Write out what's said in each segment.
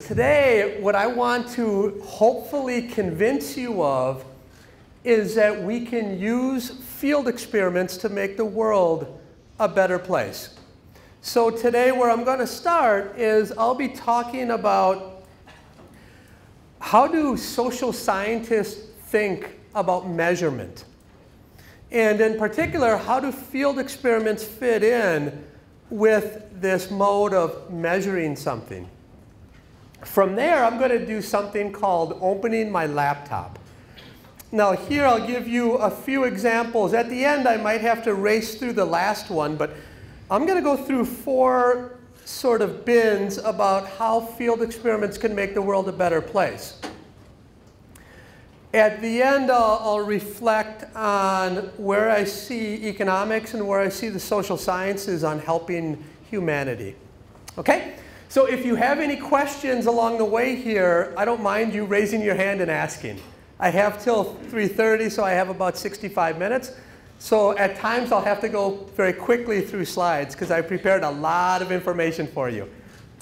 today, what I want to hopefully convince you of is that we can use field experiments to make the world a better place. So today, where I'm going to start is I'll be talking about how do social scientists think about measurement. And in particular, how do field experiments fit in with this mode of measuring something? From there, I'm going to do something called opening my laptop. Now here, I'll give you a few examples. At the end, I might have to race through the last one, but I'm going to go through 4 sort of bins about how field experiments can make the world a better place. At the end, I'll reflect on where I see economics and where I see the social sciences on helping humanity. Okay? So if you have any questions along the way here, I don't mind you raising your hand and asking. I have till 3:30, so I have about 65 minutes. So at times, I'll have to go very quickly through slides because I prepared a lot of information for you.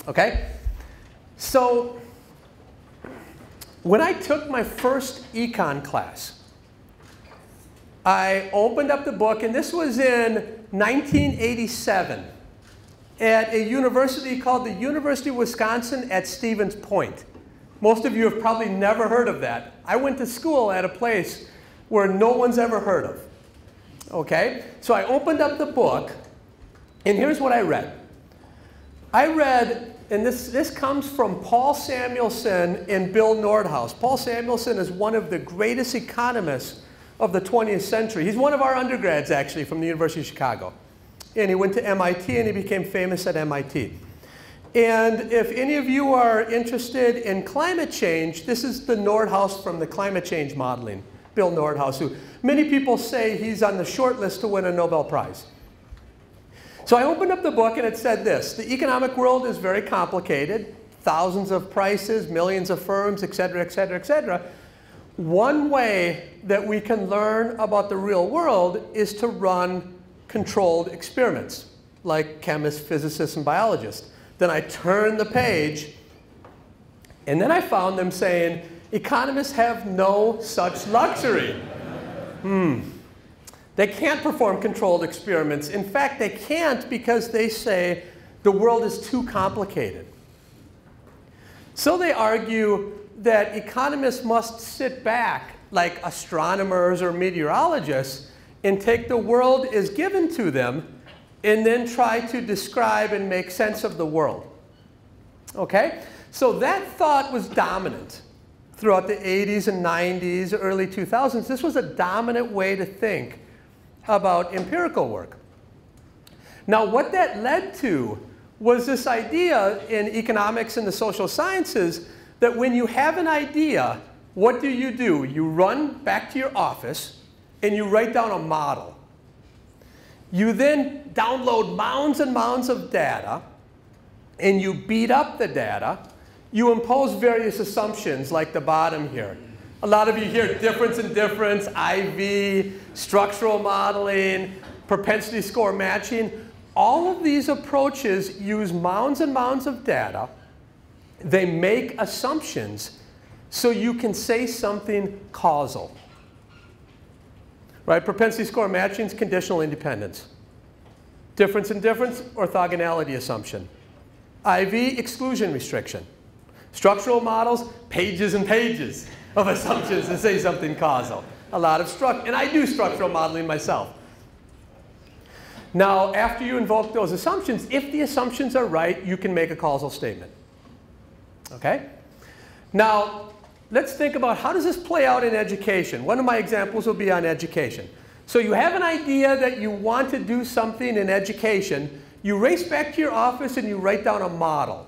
Okay? So when I took my first econ class, I opened up the book, and this was in 1987 at a university called the University of Wisconsin at Stevens Point. Most of you have probably never heard of that. I went to school at a place where no one's ever heard of. Okay? So I opened up the book, and here's what I read. I read, and this comes from Paul Samuelson and Bill Nordhaus. Paul Samuelson is one of the greatest economists of the 20th century. He's one of our undergrads, actually, from the University of Chicago. And he went to MIT, and he became famous at MIT. And if any of you are interested in climate change, this is the Nordhaus from the climate change modeling, Bill Nordhaus, who many people say he's on the short list to win a Nobel Prize. So I opened up the book, and it said this: the economic world is very complicated, thousands of prices, millions of firms, et cetera, et cetera, et cetera. One way that we can learn about the real world is to run controlled experiments, like chemists, physicists, and biologists. Then I turned the page, and then I found them saying, economists have no such luxury. They can't perform controlled experiments. In fact, they can't because they say the world is too complicated. So they argue that economists must sit back like astronomers or meteorologists and take the world as given to them and then try to describe and make sense of the world. Okay? So that thought was dominant throughout the 80s and 90s, early 2000s. This was a dominant way to think about empirical work. Now, what that led to was this idea in economics and the social sciences that when you have an idea, what do? You run back to your office and you write down a model. You then download mounds and mounds of data, and you beat up the data. You impose various assumptions, like the bottom here. A lot of you hear difference in difference, IV, structural modeling, propensity score matching. All of these approaches use mounds and mounds of data. They make assumptions so you can say something causal. Right? Propensity score matching is conditional independence. Difference in difference, orthogonality assumption. IV, exclusion restriction. Structural models, pages and pages of assumptions to say something causal. A lot of and I do structural modeling myself. Now, after you invoke those assumptions, if the assumptions are right, you can make a causal statement. Okay? Now, let's think about how does this play out in education. One of my examples will be on education. So you have an idea that you want to do something in education. You race back to your office and you write down a model.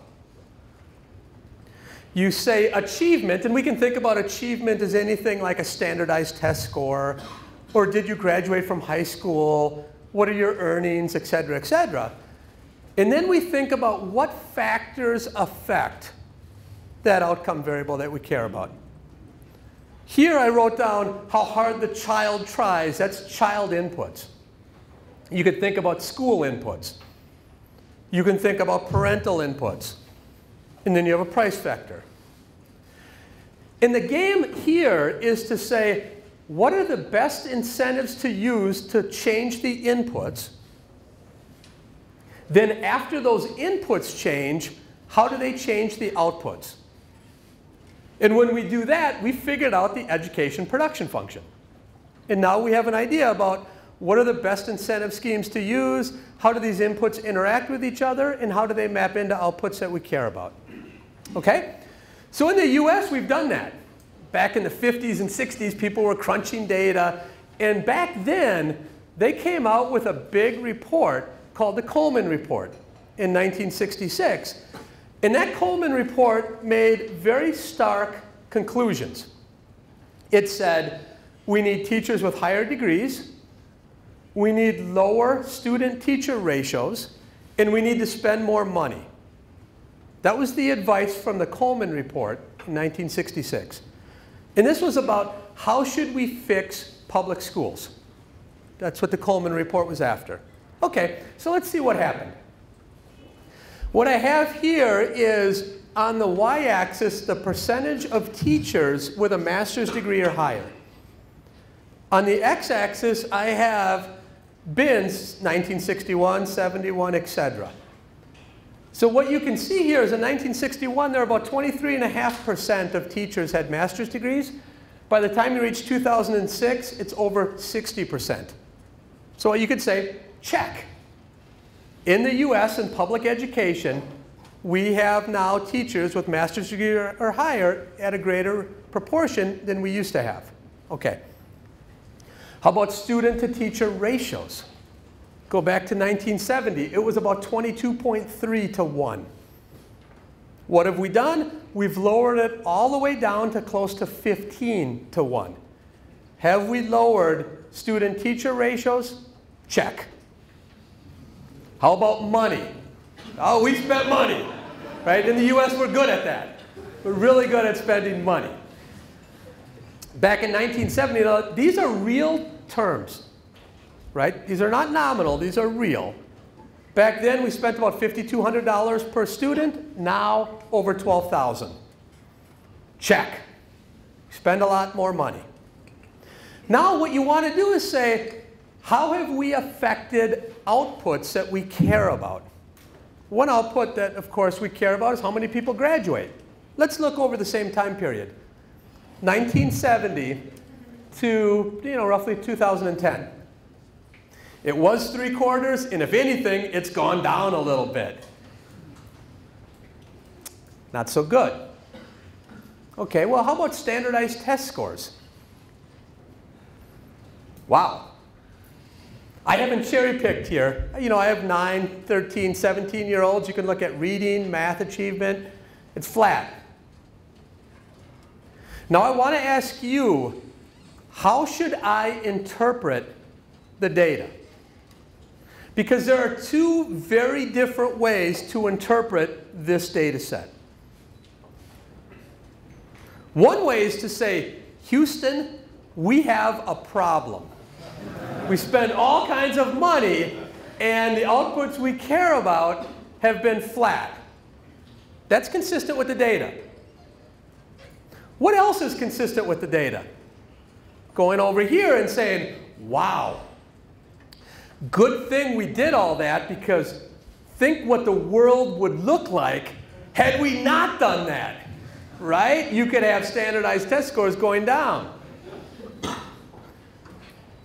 You say achievement, and we can think about achievement as anything like a standardized test score, or did you graduate from high school, what are your earnings, et cetera, et cetera. And then we think about what factors affect that outcome variable that we care about. Here I wrote down how hard the child tries. That's child inputs. You could think about school inputs. You can think about parental inputs. And then you have a price vector. And the game here is to say, what are the best incentives to use to change the inputs? Then after those inputs change, how do they change the outputs? And when we do that, we figured out the education production function. And now we have an idea about what are the best incentive schemes to use, how do these inputs interact with each other, and how do they map into outputs that we care about. Okay? So in the US, we've done that. Back in the 50s and 60s, people were crunching data. And back then, they came out with a big report called the Coleman Report in 1966. And that Coleman Report made very stark conclusions. It said, we need teachers with higher degrees, we need lower student-teacher ratios, and we need to spend more money. That was the advice from the Coleman Report in 1966. And this was about how should we fix public schools. That's what the Coleman Report was after. Okay, so let's see what happened. What I have here is, on the y-axis, the percentage of teachers with a master's degree or higher. On the x-axis, I have bins, 1961, 71, etc. So what you can see here is in 1961, there were about 23.5% of teachers had master's degrees. By the time you reach 2006, it's over 60%. So you could say, check. In the US, in public education, we have now teachers with master's degree or higher at a greater proportion than we used to have. Okay. How about student-to-teacher ratios? Go back to 1970. It was about 22.3 to 1. What have we done? We've lowered it all the way down to close to 15 to 1. Have we lowered student-teacher ratios? Check. How about money? Oh, we spent money. Right? In the US, we're good at that. We're really good at spending money. Back in 1970, these are real terms. Right? These are not nominal, these are real. Back then, we spent about $5,200 per student. Now, over $12,000. Check. Spend a lot more money. Now, what you want to do is say, how have we affected outputs that we care about? One output that, of course, we care about is how many people graduate. Let's look over the same time period. 1970 to roughly 2010. It was 3/4, and if anything, it's gone down a little bit. Not so good. Okay, well, how about standardized test scores? Wow. I haven't cherry-picked here. I have 9, 13, 17-year-olds. You can look at reading, math achievement. It's flat. Now, I want to ask you, how should I interpret the data? Because there are two very different ways to interpret this data set. One way is to say, Houston, we have a problem. We spend all kinds of money, and the outputs we care about have been flat. That's consistent with the data. What else is consistent with the data? Going over here and saying, wow, good thing we did all that, because think what the world would look like had we not done that, right? You could have standardized test scores going down.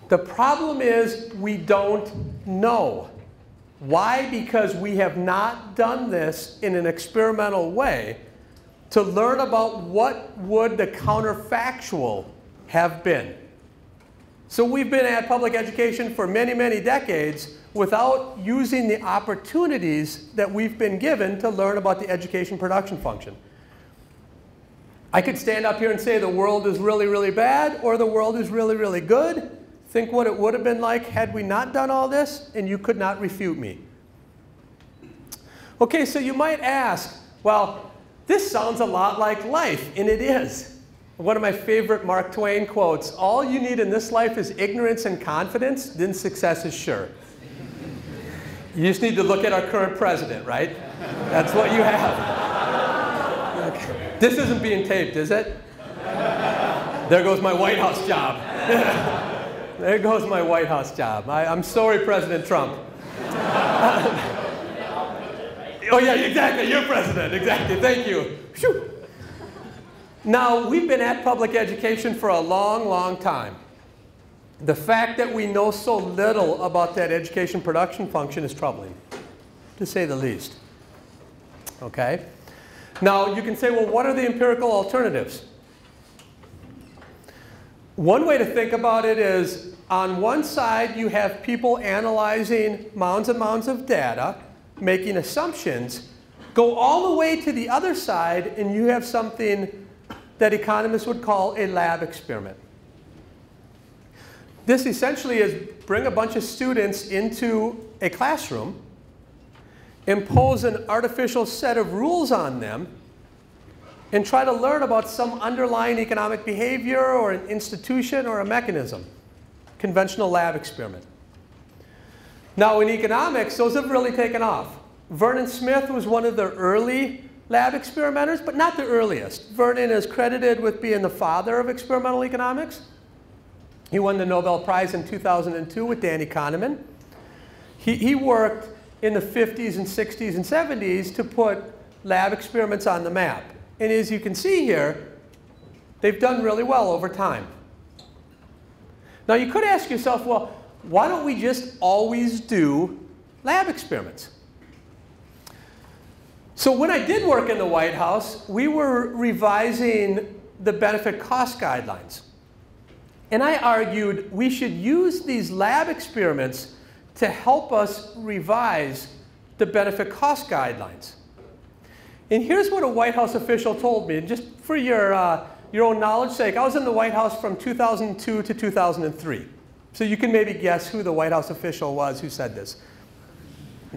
The problem is we don't know. Why? Because we have not done this in an experimental way to learn about what would the counterfactual have been. So we've been at public education for many, many decades without using the opportunities that we've been given to learn about the education production function. I could stand up here and say the world is really, really bad, or the world is really, really good. Think what it would have been like had we not done all this, and you could not refute me. Okay, so you might ask, well, this sounds a lot like life, and it is. One of my favorite Mark Twain quotes, all you need in this life is ignorance and confidence, then success is sure. You just need to look at our current president, right? That's what you have. This isn't being taped, is it? There goes my White House job. There goes my White House job. I'm sorry, President Trump. Oh yeah, exactly, you're president, exactly, thank you. Whew. Now, we've been at public education for a long, long time. The fact that we know so little about that education production function is troubling, to say the least. Okay? Now, you can say, well, what are the empirical alternatives? One way to think about it is, on one side, you have people analyzing mounds and mounds of data, making assumptions. Go all the way to the other side, and you have something that economists would call a lab experiment. This essentially is bring a bunch of students into a classroom, impose an artificial set of rules on them, and try to learn about some underlying economic behavior or an institution or a mechanism. Conventional lab experiment. Now, in economics, those have really taken off. Vernon Smith was one of the early lab experimenters, but not the earliest. Vernon is credited with being the father of experimental economics. He won the Nobel Prize in 2002 with Danny Kahneman. He worked in the 50s and 60s and 70s to put lab experiments on the map. And as you can see here, they've done really well over time. Now, you could ask yourself, well, why don't we just always do lab experiments? So when I did work in the White House, we were revising the benefit cost guidelines. And I argued we should use these lab experiments to help us revise the benefit cost guidelines. And here's what a White House official told me, and just for your own knowledge sake. I was in the White House from 2002 to 2003. So you can maybe guess who the White House official was who said this.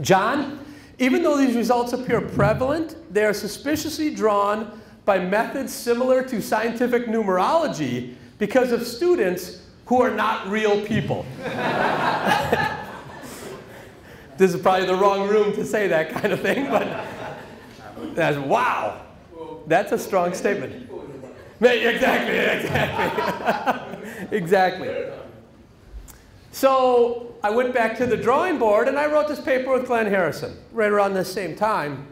John, even though these results appear prevalent, they are suspiciously drawn by methods similar to scientific numerology because of students who are not real people. This is probably the wrong room to say that kind of thing, but that's, wow, that's a strong statement. Exactly, exactly. Exactly. So I went back to the drawing board and I wrote this paper with Glenn Harrison right around the same time.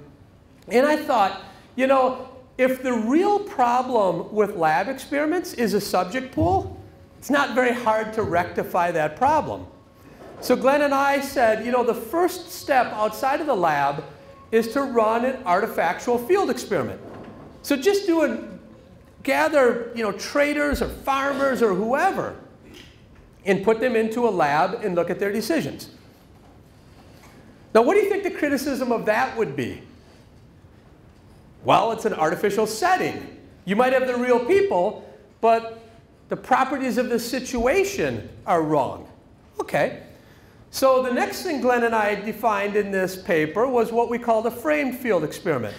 And I thought, you know, if the real problem with lab experiments is a subject pool, it's not very hard to rectify that problem. So Glenn and I said, you know, the first step outside of the lab is to run an artifactual field experiment. So just gather, you know, traders or farmers or whoever and put them into a lab and look at their decisions. Now, what do you think the criticism of that would be? Well, it's an artificial setting. You might have the real people, but the properties of the situation are wrong. Okay. So the next thing Glenn and I defined in this paper was what we called a framed field experiment.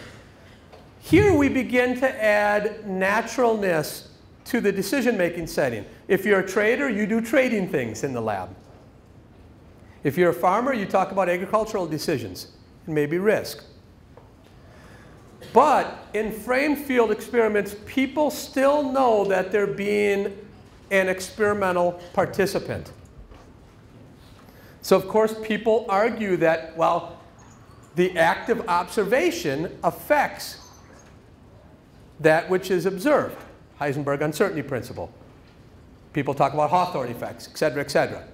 Here we begin to add naturalness to the decision-making setting. If you're a trader, you do trading things in the lab. If you're a farmer, you talk about agricultural decisions and maybe risk. But in framed field experiments, people still know that they're being an experimental participant. So of course, people argue that, well, the act of observation affects that which is observed. Heisenberg uncertainty principle. People talk about Hawthorne effects, et cetera, et cetera.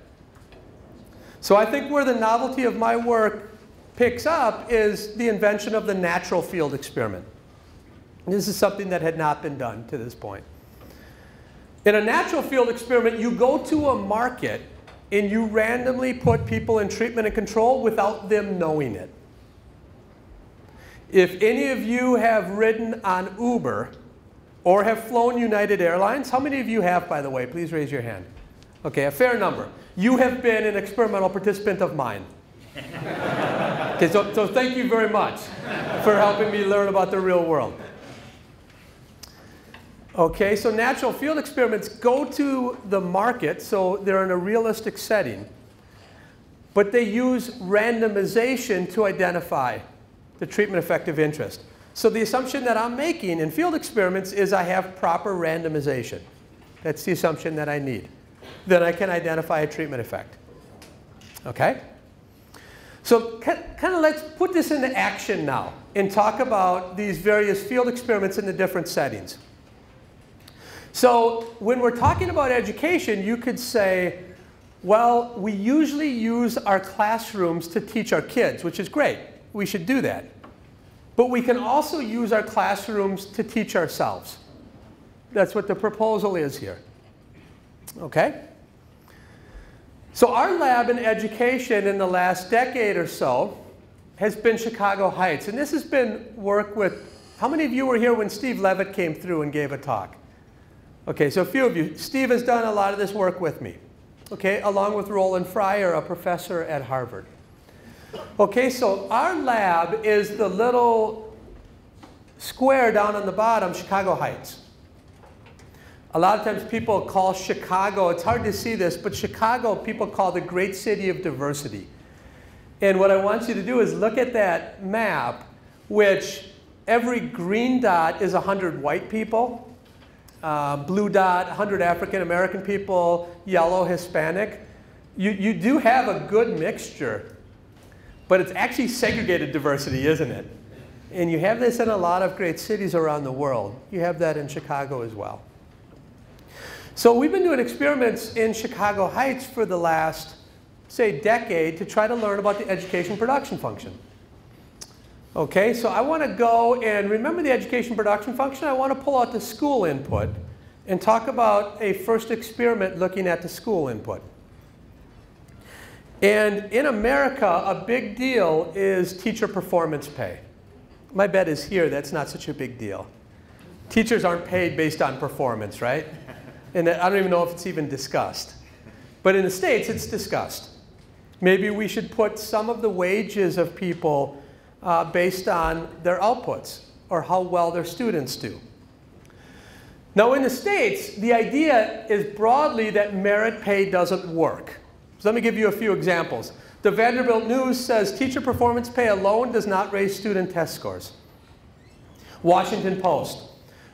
So I think where the novelty of my work picks up is the invention of the natural field experiment. This is something that had not been done to this point. In a natural field experiment, you go to a market and you randomly put people in treatment and control without them knowing it. If any of you have ridden on Uber or have flown United Airlines, how many of you have, by the way? Please raise your hand. Okay, a fair number. You have been an experimental participant of mine. Okay, so thank you very much for helping me learn about the real world. Okay, so natural field experiments go to the market, so they're in a realistic setting. But they use randomization to identify the treatment effect of interest. So the assumption that I'm making in field experiments is I have proper randomization. That's the assumption that I need. Then I can identify a treatment effect. Okay? So kind of let's put this into action now and talk about these various field experiments in the different settings. So when we're talking about education, you could say, well, we usually use our classrooms to teach our kids, which is great. We should do that. But we can also use our classrooms to teach ourselves. That's what the proposal is here. Okay? So our lab in education in the last decade or so has been Chicago Heights. And this has been work with, how many of you were here when Steve Levitt came through and gave a talk? Okay, so a few of you. Steve has done a lot of this work with me, okay, along with Roland Fryer, a professor at Harvard. Okay, so our lab is the little square down on the bottom, Chicago Heights. A lot of times people call Chicago, it's hard to see this, but Chicago people call the great city of diversity. And what I want you to do is look at that map, which every green dot is 100 white people, blue dot, 100 African American people, yellow, Hispanic. You do have a good mixture, but it's actually segregated diversity, isn't it? And you have this in a lot of great cities around the world. You have that in Chicago as well. So we've been doing experiments in Chicago Heights for the last, say, decade to try to learn about the education production function. Okay, so I want to go and remember the education production function. I want to pull out the school input and talk about a first experiment looking at the school input. And in America, a big deal is teacher performance pay. My bet is here that's not such a big deal. Teachers aren't paid based on performance, right? And I don't even know if it's even discussed. But in the States, it's discussed. Maybe we should put some of the wages of people based on their outputs or how well their students do. Now in the States, the idea is broadly that merit pay doesn't work. So let me give you a few examples. The Vanderbilt News says teacher performance pay alone does not raise student test scores. Washington Post,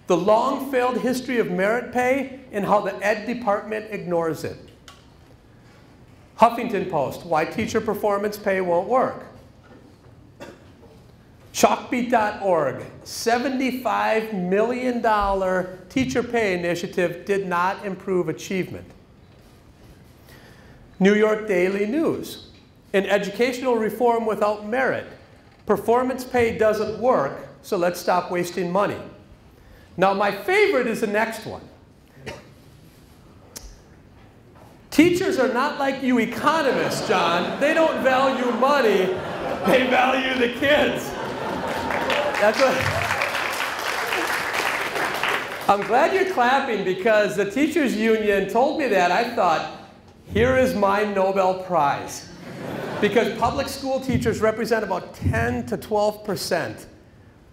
the long failed history of merit pay and how the ed department ignores it. Huffington Post, why teacher performance pay won't work. Chalkbeat.org, $75 million teacher pay initiative did not improve achievement. New York Daily News, an educational reform without merit. Performance pay doesn't work, so let's stop wasting money. Now my favorite is the next one. Teachers are not like you economists, John. They don't value money, they value the kids. That's what. I'm glad you're clapping because the teachers union told me that. I thought, here is my Nobel Prize. Because public school teachers represent about 10 to 12%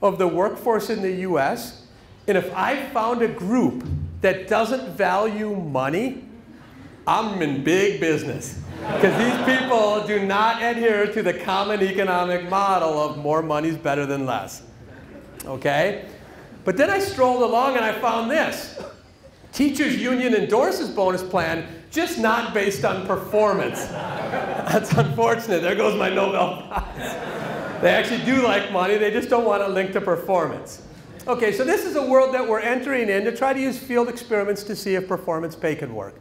of the workforce in the US. And if I found a group that doesn't value money, I'm in big business. Because these people do not adhere to the common economic model of more money's better than less. Okay? But then I strolled along and I found this. Teachers union endorses bonus plan, just not based on performance. That's unfortunate. There goes my Nobel Prize. They actually do like money, they just don't want to link to performance. Okay, so this is a world that we're entering in to try to use field experiments to see if performance pay can work.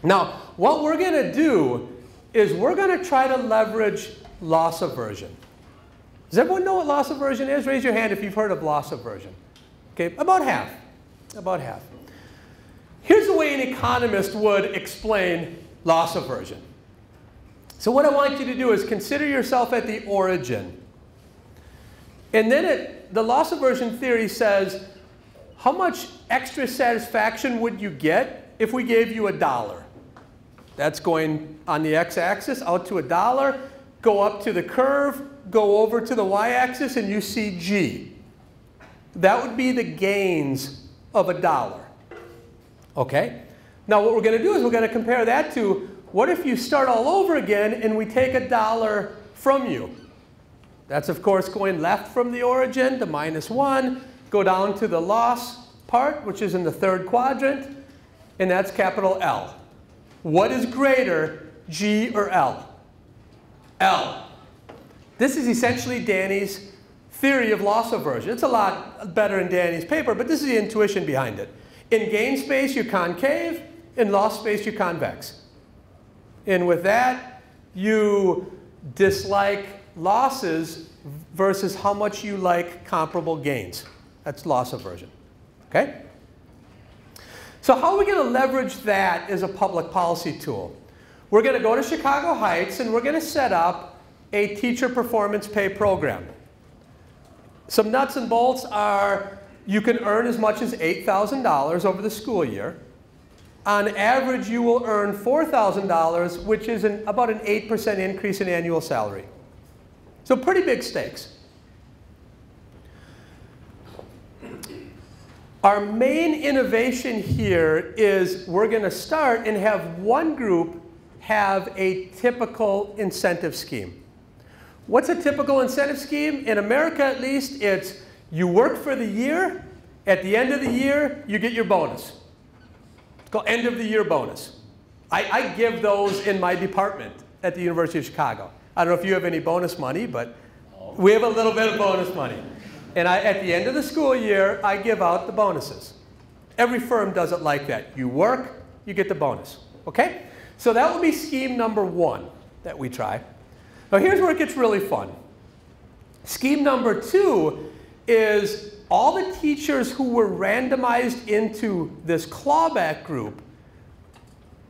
Now, what we're going to do is we're going to try to leverage loss aversion. Does everyone know what loss aversion is? Raise your hand if you've heard of loss aversion. Okay, about half. About half. Here's the way an economist would explain loss aversion. So what I want you to do is consider yourself at the origin. And then the loss aversion theory says, how much extra satisfaction would you get if we gave you $1? That's going on the x-axis out to $1, go up to the curve, go over to the y-axis, and you see G. That would be the gains of $1. Okay? Now what we're going to do is we're going to compare that to what if you start all over again and we take $1 from you? That's, of course, going left from the origin to -1. Go down to the loss part, which is in the third quadrant, and that's capital L. What is greater, G or L? L. This is essentially Danny's theory of loss aversion. It's a lot better in Danny's paper, but this is the intuition behind it. In gain space, you're concave. In loss space, you're convex. And with that, you dislike losses versus how much you like comparable gains. That's loss aversion. Okay? So how are we going to leverage that as a public policy tool? We're going to go to Chicago Heights, and we're going to set up a teacher performance pay program. Some nuts and bolts are you can earn as much as $8,000 over the school year. On average, you will earn $4,000, which is about an 8% increase in annual salary. So pretty big stakes. Our main innovation here is we're going to start and have one group have a typical incentive scheme. What's a typical incentive scheme? In America, at least, it's you work for the year. At the end of the year, you get your bonus. It's called end of the year bonus. I give those in my department at the University of Chicago. I don't know if you have any bonus money, but we have a little bit of bonus money. And at the end of the school year, I give out the bonuses. Every firm does it like that. You work, you get the bonus. Okay? So that will be scheme number 1 that we try. Now here's where it gets really fun. Scheme number 2 is all the teachers who were randomized into this clawback group.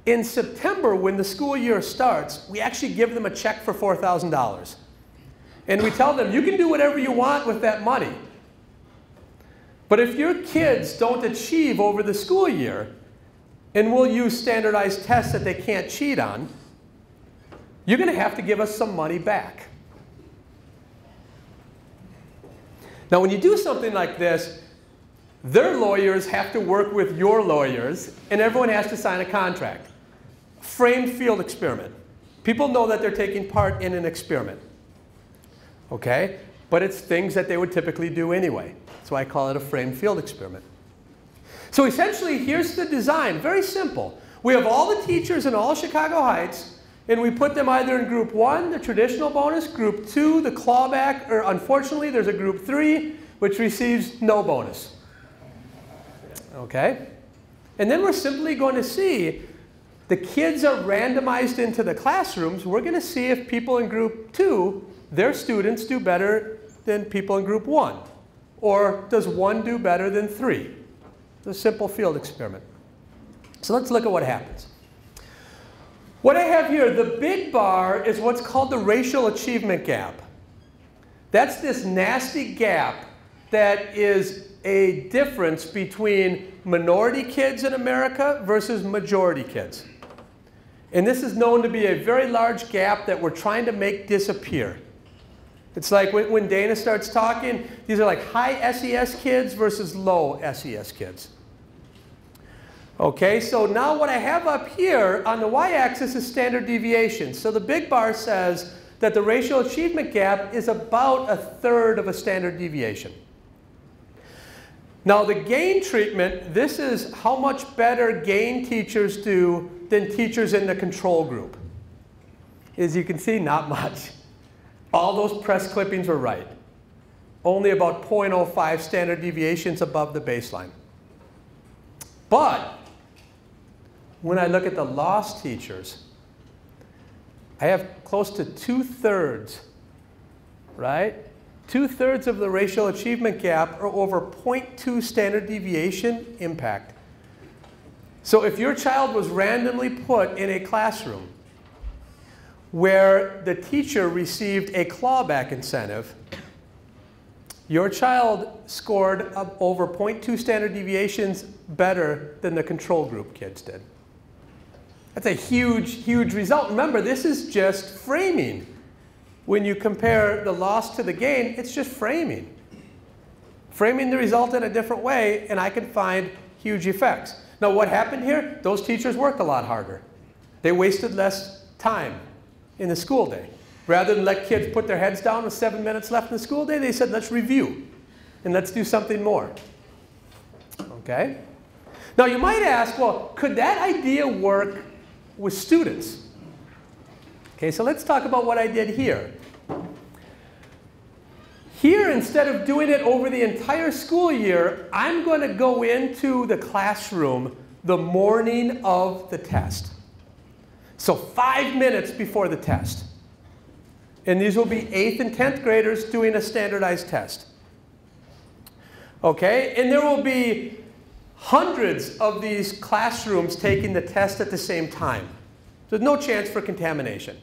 In September, when the school year starts, we actually give them a check for $4,000. And we tell them, you can do whatever you want with that money. But if your kids don't achieve over the school year, and we'll use standardized tests that they can't cheat on, you're going to have to give us some money back. Now, when you do something like this, their lawyers have to work with your lawyers, and everyone has to sign a contract. Framed field experiment. People know that they're taking part in an experiment. Okay? But it's things that they would typically do anyway. That's why I call it a framed field experiment. So essentially, here's the design. Very simple. We have all the teachers in all Chicago Heights, and we put them either in group 1, the traditional bonus, group 2, the clawback, or unfortunately, there's a group 3, which receives no bonus. Okay? And then we're simply going to see the kids are randomized into the classrooms. We're going to see if people in group 2, their students do better than people in group 1. Or does 1 do better than 3? It's a simple field experiment. So let's look at what happens. What I have here, the big bar is what's called the racial achievement gap. That's this nasty gap that is a difference between minority kids in America versus majority kids. And this is known to be a very large gap that we're trying to make disappear. It's like when Dana starts talking, these are like high SES kids versus low SES kids. Okay, so now what I have up here on the y-axis is standard deviation. So the big bar says that the racial achievement gap is about 1/3 of a standard deviation. Now the gain treatment, this is how much better gain teachers do than teachers in the control group. As you can see, not much. All those press clippings were right. Only about 0.05 standard deviations above the baseline. But when I look at the lost teachers, I have close to 2/3, right? 2/3 of the racial achievement gap are over 0.2 standard deviation impact. So if your child was randomly put in a classroom where the teacher received a clawback incentive, your child scored over 0.2 standard deviations better than the control group kids did. That's a huge, huge result. Remember, this is just framing. When you compare the loss to the gain, it's just framing. Framing the result in a different way, and I can find huge effects. Now, what happened here? Those teachers worked a lot harder. They wasted less time in the school day. Rather than let kids put their heads down with 7 minutes left in the school day, they said, let's review and let's do something more. Okay? Now you might ask, well, could that idea work with students? Okay, so let's talk about what I did here. Here, instead of doing it over the entire school year, I'm going to go into the classroom the morning of the test. So 5 minutes before the test. And these will be 8th and 10th graders doing a standardized test. Okay, and there will be hundreds of these classrooms taking the test at the same time. There's no chance for contamination.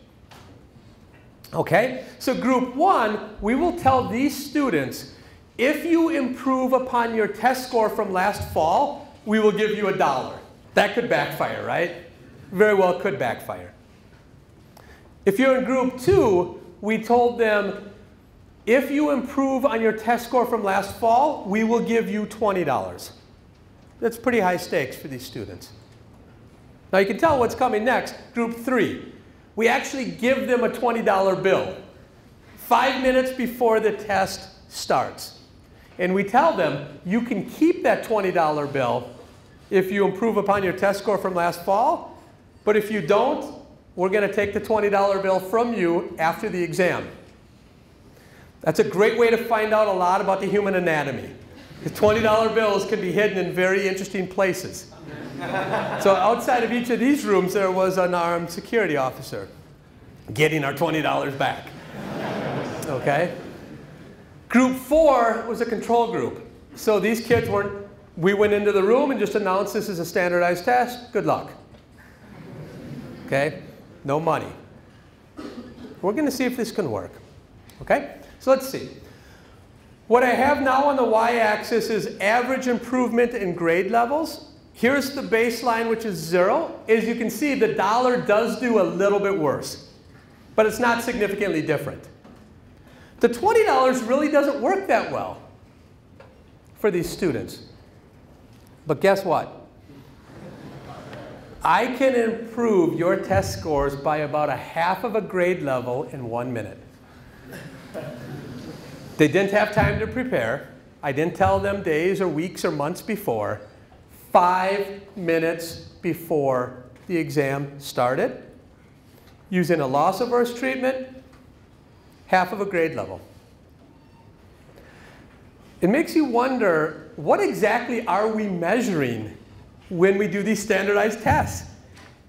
Okay, so group 1, we will tell these students, if you improve upon your test score from last fall, we will give you $1. That could backfire, right? Very well could backfire. If you're in group 2, we told them, if you improve on your test score from last fall, we will give you $20. That's pretty high stakes for these students. Now you can tell what's coming next. Group 3, we actually give them a $20 bill 5 minutes before the test starts. And we tell them, you can keep that $20 bill if you improve upon your test score from last fall, but if you don't, we're going to take the $20 bill from you after the exam. That's a great way to find out a lot about the human anatomy. The $20 bills can be hidden in very interesting places. So outside of each of these rooms, there was an armed security officer getting our $20 back. Okay? Group 4 was a control group. So these kids weren't, we went into the room and just announced this is a standardized test. Good luck. Okay? No money. We're going to see if this can work. Okay? So let's see. What I have now on the y-axis is average improvement in grade levels. Here's the baseline, which is 0. As you can see, the dollar does do a little bit worse, but it's not significantly different. The $20 really doesn't work that well for these students. But guess what? I can improve your test scores by about ½ of a grade level in 1 minute. They didn't have time to prepare. I didn't tell them days or weeks or months before. 5 minutes before the exam started, using a loss-averse treatment, ½ of a grade level. It makes you wonder, what exactly are we measuring when we do these standardized tests?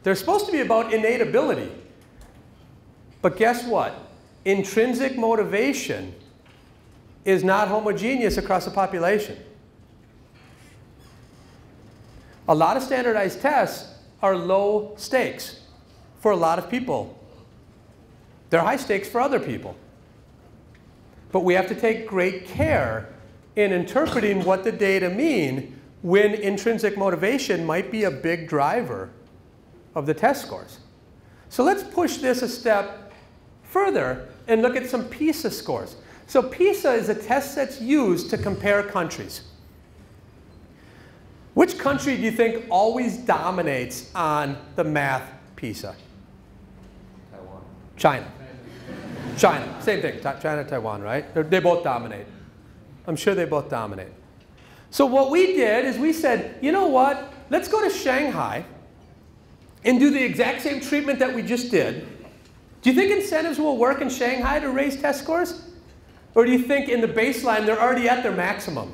They're supposed to be about innate ability. But guess what? Intrinsic motivation is not homogeneous across the population. A lot of standardized tests are low stakes for a lot of people. They're high stakes for other people. But we have to take great care in interpreting what the data mean when intrinsic motivation might be a big driver of the test scores. So let's push this a step further and look at some Pisa scores. So Pisa is a test that's used to compare countries. Which country do you think always dominates on the math Pisa? Taiwan. China. China, same thing, China, Taiwan, right? They both dominate. I'm sure they both dominate. So what we did is we said, you know what? Let's go to Shanghai and do the exact same treatment that we just did. Do you think incentives will work in Shanghai to raise test scores? Or do you think in the baseline they're already at their maximum?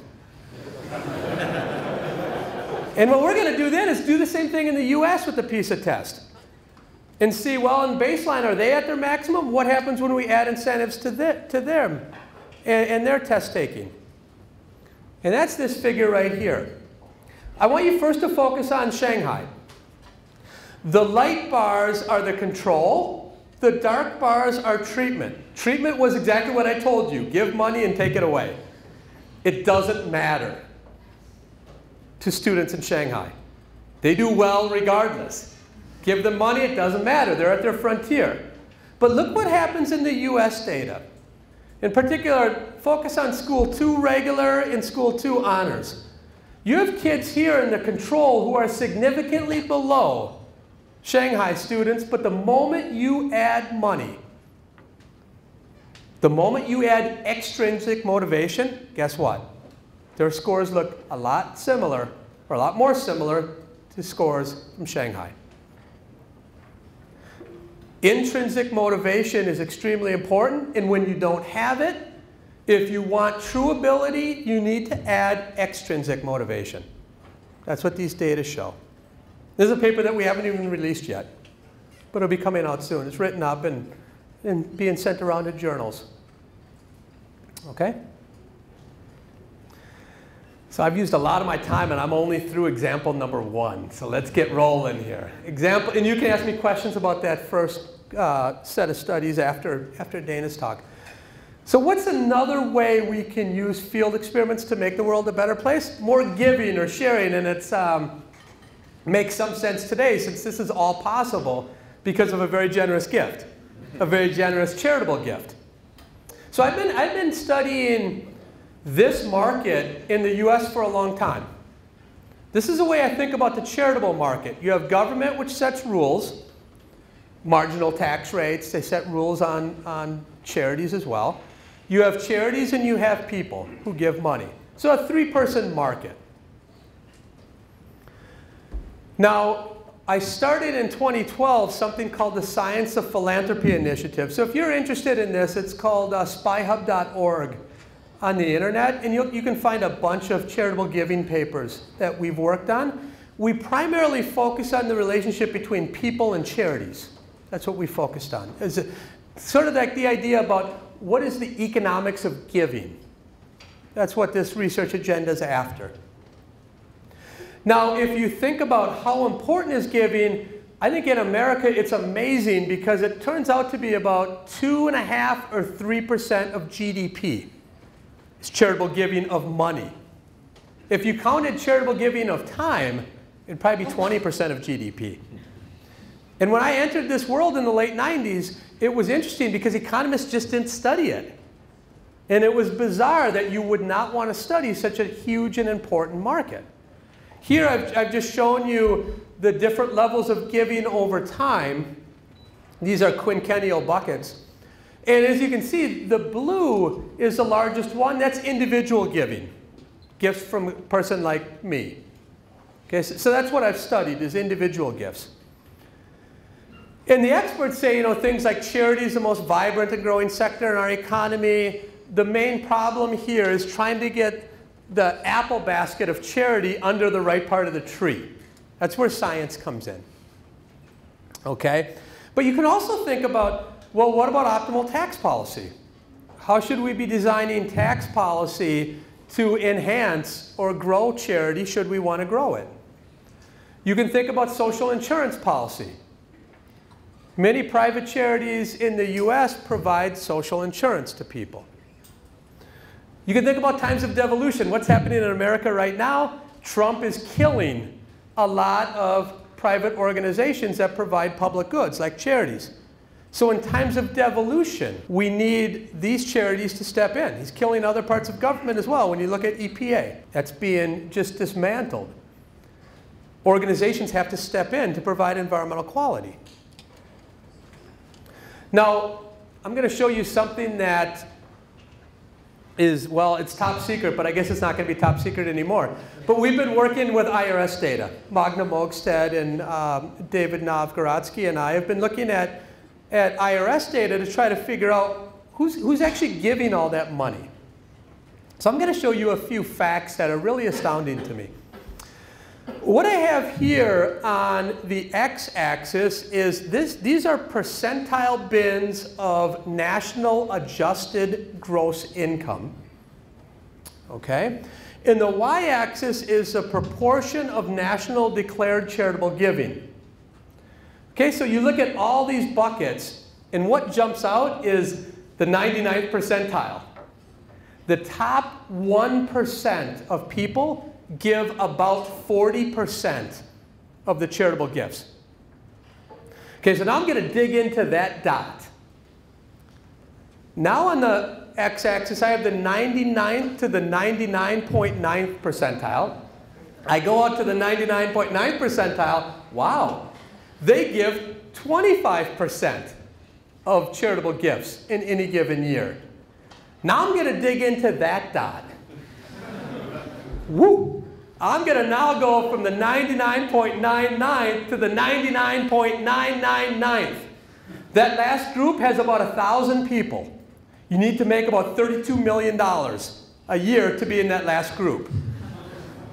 And what we're going to do then is do the same thing in the US with the Pisa test. And see, well, in baseline, are they at their maximum? What happens when we add incentives to them and their test taking? And that's this figure right here. I want you first to focus on Shanghai. The light bars are the control. The dark bars are treatment. Treatment was exactly what I told you. Give money and take it away. It doesn't matter to students in Shanghai. They do well regardless. Give them money, it doesn't matter. They're at their frontier. But look what happens in the US data. In particular, focus on School 2 regular and School 2 honors. You have kids here in the control who are significantly below Shanghai students, but the moment you add money, The moment you add extrinsic motivation, guess what? Their scores look a lot similar, or a lot more similar to scores from Shanghai. Intrinsic motivation is extremely important, and when you don't have it, if you want true ability, you need to add extrinsic motivation. That's what these data show. This is a paper that we haven't even released yet, but it'll be coming out soon. It's written up and being sent around to journals. Okay? So I've used a lot of my time, and I'm only through example number 1. So let's get rolling here. Example, and you can ask me questions about that first set of studies after Dana's talk. So what's another way we can use field experiments to make the world a better place? More giving or sharing, and it's makes some sense today since this is all possible because of a very generous gift, a very generous charitable gift. So I've been studying this market in the US for a long time. This is the way I think about the charitable market. You have government, which sets rules, marginal tax rates, they set rules on charities as well. You have charities and you have people who give money. So a 3-person market. Now, I started in 2012 something called the Science of Philanthropy Initiative. So if you're interested in this, it's called spyhub.org on the internet, and you can find a bunch of charitable giving papers that we've worked on. We primarily focus on the relationship between people and charities. That's what we focused on. It's sort of like the idea about what is the economics of giving. That's what this research agenda is after. Now, if you think about how important is giving, I think in America it's amazing because it turns out to be about 2.5 or 3% of GDP. It's charitable giving of money. If you counted charitable giving of time, it'd probably be 20% of GDP. And when I entered this world in the late 90s, it was interesting because economists just didn't study it. And it was bizarre that you would not want to study such a huge and important market. Here I've just shown you the different levels of giving over time. These are quinquennial buckets. And as you can see, the blue is the largest one. That's individual giving, gifts from a person like me. Okay, so that's what I've studied, is individual gifts. And the experts say, things like charity is the most vibrant and growing sector in our economy. The main problem here is trying to get the apple basket of charity under the right part of the tree. That's where science comes in. Okay? But you can also think about, well, what about optimal tax policy? How should we be designing tax policy to enhance or grow charity should we want to grow it? You can think about social insurance policy. Many private charities in the US provide social insurance to people. You can think about times of devolution. What's happening in America right now? Trump is killing a lot of private organizations that provide public goods, like charities. So in times of devolution, we need these charities to step in. He's killing other parts of government as well. When you look at EPA, that's being just dismantled. Organizations have to step in to provide environmental quality. Now, I'm going to show you something that is, well, it's top secret, but I guess it's not going to be top secret anymore. But we've been working with IRS data. Magna Mogstad and David Novgorodsky and I have been looking at IRS data to try to figure out who's actually giving all that money. So I'm going to show you a few facts that are really astounding to me. What I have here on the x-axis is these are percentile bins of national adjusted gross income. Okay? And the y-axis is the proportion of national declared charitable giving. Okay, so you look at all these buckets, and what jumps out is the 99th percentile. The top 1% of people give about 40% of the charitable gifts. Okay, so now I'm going to dig into that dot. Now on the x-axis, I have the 99th to the 99.9th percentile. I go out to the 99.9th percentile. Wow, they give 25% of charitable gifts in any given year. Now I'm going to dig into that dot. Woo! I'm going to now go from the 99.99th to the 99.999th. That last group has about 1,000 people. You need to make about $32 million a year to be in that last group.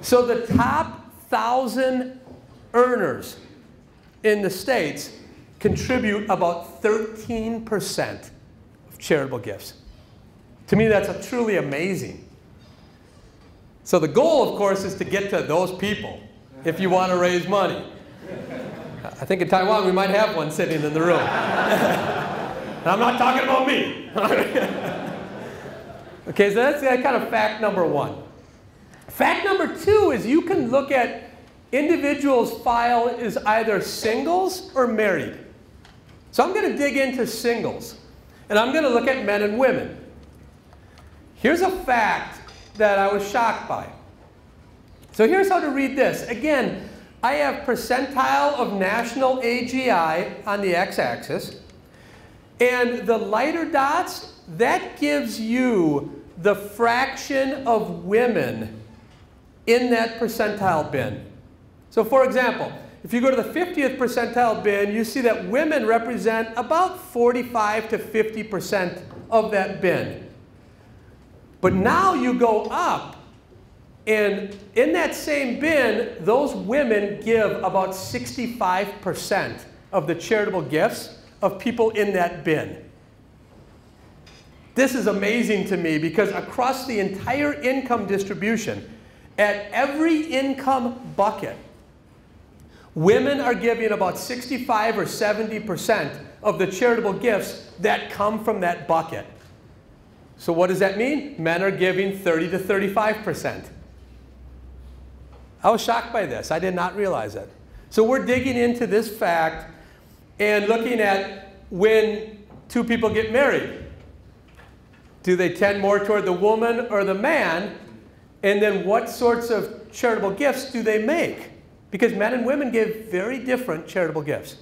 So the top 1,000 earners in the States contribute about 13% of charitable gifts. To me, that's truly amazing. So the goal, of course, is to get to those people if you want to raise money. I think in Taiwan we might have one sitting in the room. I'm not talking about me. Okay, so that's kind of fact number one. Fact number two is you can look at individuals' file is either singles or married. So I'm going to dig into singles, and I'm going to look at men and women. Here's a fact that I was shocked by. So here's how to read this. Again, I have percentile of national AGI on the x-axis, and the lighter dots, that gives you the fraction of women in that percentile bin. So for example, if you go to the 50th percentile bin, you see that women represent about 45 to 50% of that bin. But now you go up, and in that same bin, those women give about 65% of the charitable gifts of people in that bin. This is amazing to me because across the entire income distribution, at every income bucket, women are giving about 65 or 70% of the charitable gifts that come from that bucket. So what does that mean? Men are giving 30 to 35%. I was shocked by this. I did not realize it. So we're digging into this fact and looking at when two people get married. Do they tend more toward the woman or the man? And then what sorts of charitable gifts do they make? Because men and women give very different charitable gifts.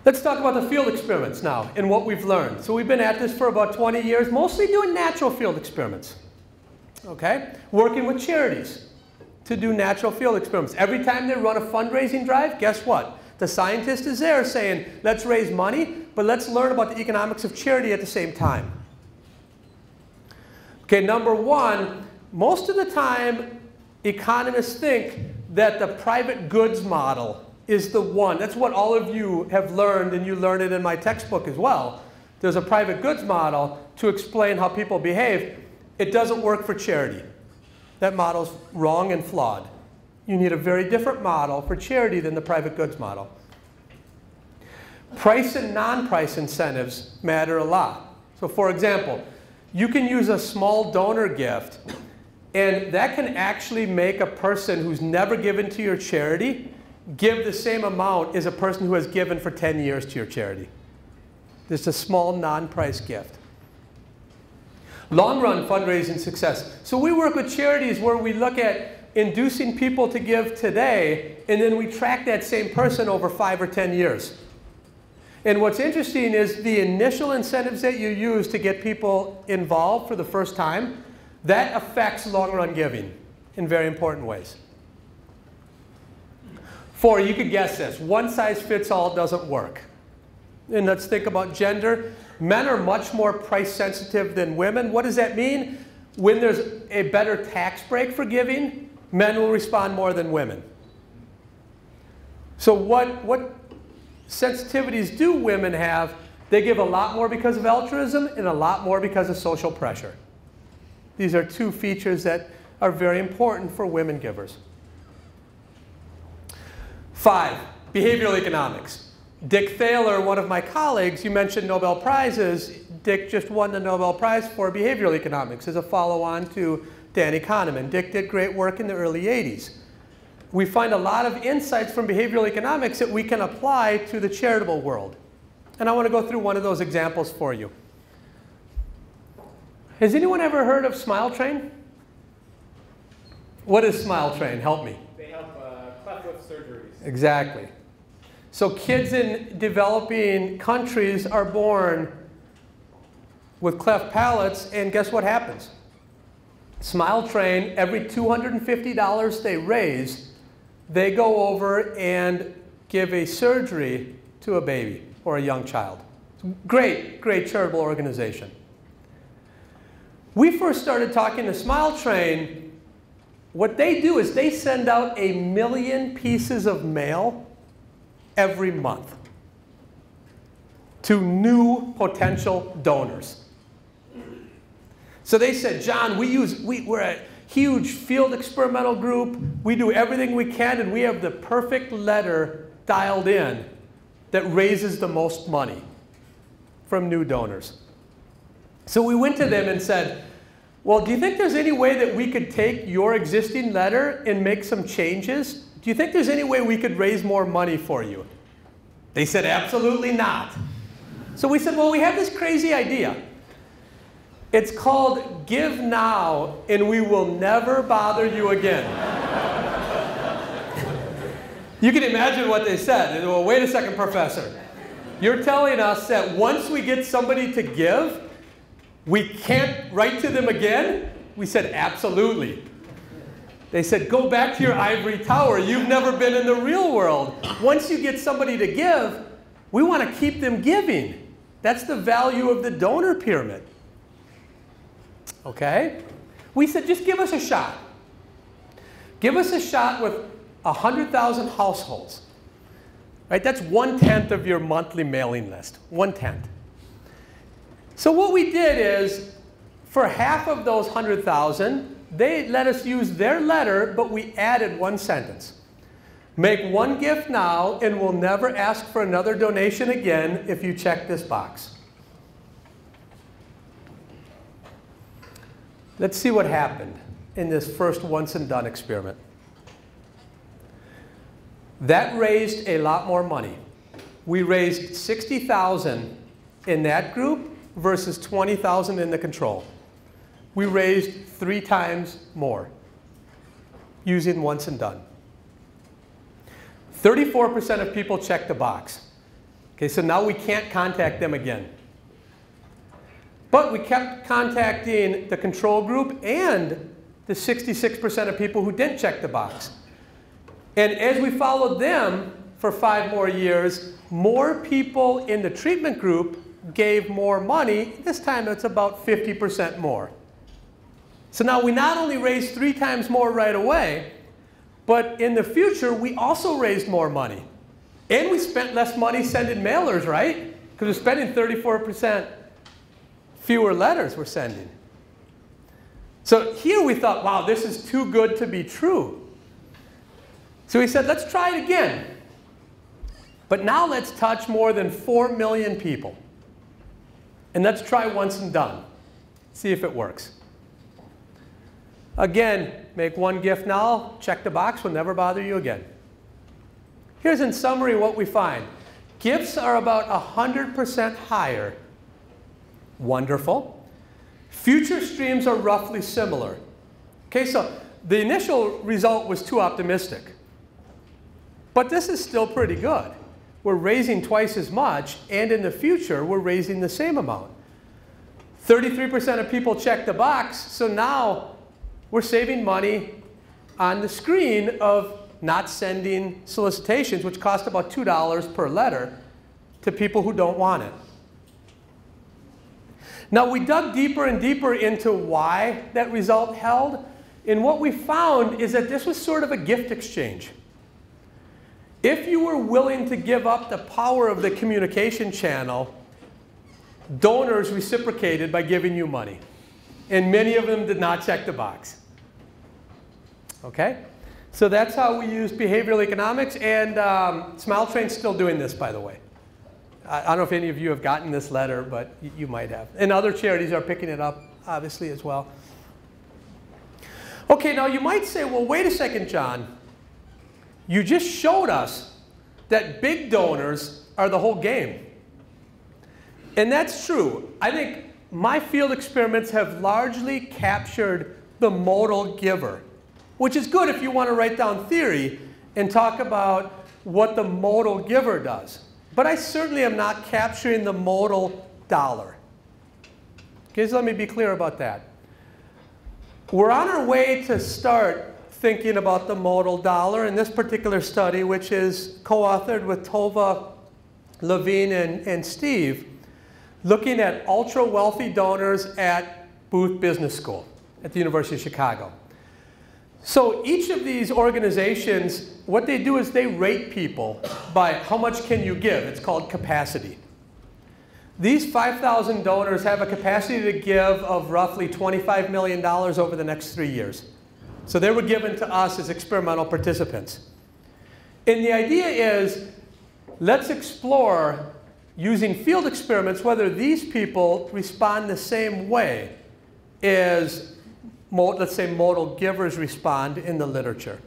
Let's talk about the field experiments now and what we've learned. So we've been at this for about 20 years, mostly doing natural field experiments. Okay? Working with charities to do natural field experiments. Every time they run a fundraising drive, guess what? The scientist is there saying, let's raise money, but let's learn about the economics of charity at the same time. Okay, number one, most of the time, economists think that the private goods model is the one. That's what all of you have learned, and you learn it in my textbook as well. There's a private goods model to explain how people behave. It doesn't work for charity. That model's wrong and flawed. You need a very different model for charity than the private goods model. Price and non-price incentives matter a lot. So for example, you can use a small donor gift, and that can actually make a person who's never given to your charity give the same amount as a person who has given for 10 years to your charity. It's a small non-price gift. Long-run fundraising success. So we work with charities where we look at inducing people to give today, and then we track that same person over 5 or 10 years. And what's interesting is the initial incentives that you use to get people involved for the first time, that affects long-run giving in very important ways. 4, you could guess this. One size fits all doesn't work. And let's think about gender. Men are much more price sensitive than women. What does that mean? When there's a better tax break for giving, men will respond more than women. So what sensitivities do women have? They give a lot more because of altruism and a lot more because of social pressure. These are two features that are very important for women givers. 5, behavioral economics. Dick Thaler, one of my colleagues, you mentioned Nobel Prizes. Dick just won the Nobel Prize for behavioral economics as a follow-on to Danny Kahneman. Dick did great work in the early 80s. We find a lot of insights from behavioral economics that we can apply to the charitable world. And I want to go through one of those examples for you. Has anyone ever heard of Smile Train? What is Smile Train? Help me. They help cleft lip surgeries. Exactly. So kids in developing countries are born with cleft palates, and guess what happens? Smile Train, every $250 they raise, they go over and give a surgery to a baby or a young child. Great, great charitable organization. We first started talking to Smile Train. What they do is they send out 1 million pieces of mail every month to new potential donors. So they said, John, we're a huge field experimental group. We do everything we can, and we have the perfect letter dialed in that raises the most money from new donors. So we went to them and said, well, do you think there's any way that we could take your existing letter and make some changes? Do you think there's any way we could raise more money for you? They said, absolutely not. So we said, well, we have this crazy idea. It's called Give Now, and we will never bother you again. You can imagine what they said. Well, wait a second, professor. You're telling us that once we get somebody to give, we can't write to them again? We said, absolutely. They said, go back to your ivory tower. You've never been in the real world. Once you get somebody to give, we want to keep them giving. That's the value of the donor pyramid. Okay? We said, just give us a shot. Give us a shot with 100,000 households. Right? That's 1/10 of your monthly mailing list. 1/10. So what we did is, for half of those 100,000, they let us use their letter, but we added one sentence. Make one gift now, and we'll never ask for another donation again if you check this box. Let's see what happened in this first once and done experiment. That raised a lot more money. We raised 60,000 in that group versus 20,000 in the control. We raised 3 times more using once and done. 34% of people checked the box. Okay, so now we can't contact them again. But we kept contacting the control group and the 66% of people who didn't check the box. And as we followed them for 5 more years, more people in the treatment group gave more money. This time it's about 50% more. So now we not only raised 3 times more right away, but in the future we also raised more money. And we spent less money sending mailers, right? Because we're spending 34% fewer letters we're sending. So here we thought, wow, this is too good to be true. So we said, let's try it again. But now let's touch more than 4 million people. And let's try once and done. See if it works. Again, make one gift now, check the box, we'll never bother you again. Here's in summary what we find. Gifts are about 100% higher. Wonderful. Future streams are roughly similar. Okay, so the initial result was too optimistic. But this is still pretty good. We're raising twice as much, and in the future, we're raising the same amount. 33% of people check the box, so now we're saving money on the screen of not sending solicitations, which cost about $2 per letter, to people who don't want it. Now, we dug deeper and deeper into why that result held, and what we found is that this was sort of a gift exchange. If you were willing to give up the power of the communication channel, donors reciprocated by giving you money. And many of them did not check the box. Okay? So that's how we use behavioral economics, and Smile Train's still doing this, by the way. I don't know if any of you have gotten this letter, but you might have. And other charities are picking it up, obviously, as well. Okay, now you might say, well, wait a second, John. You just showed us that big donors are the whole game. And that's true. I think my field experiments have largely captured the modal giver, which is good if you want to write down theory and talk about what the modal giver does. But I certainly am not capturing the modal dollar. Okay, so let me be clear about that. We're on our way to start thinking about the modal dollar in this particular study, which is co-authored with Tova, Levine, and Steve, looking at ultra-wealthy donors at Booth Business School at the University of Chicago. So each of these organizations, what they do is they rate people by how much can you give. It's called capacity. These 5,000 donors have a capacity to give of roughly $25 million over the next 3 years. So they were given to us as experimental participants. And the idea is, let's explore, using field experiments, whether these people respond the same way as, let's say, modal givers respond in the literature.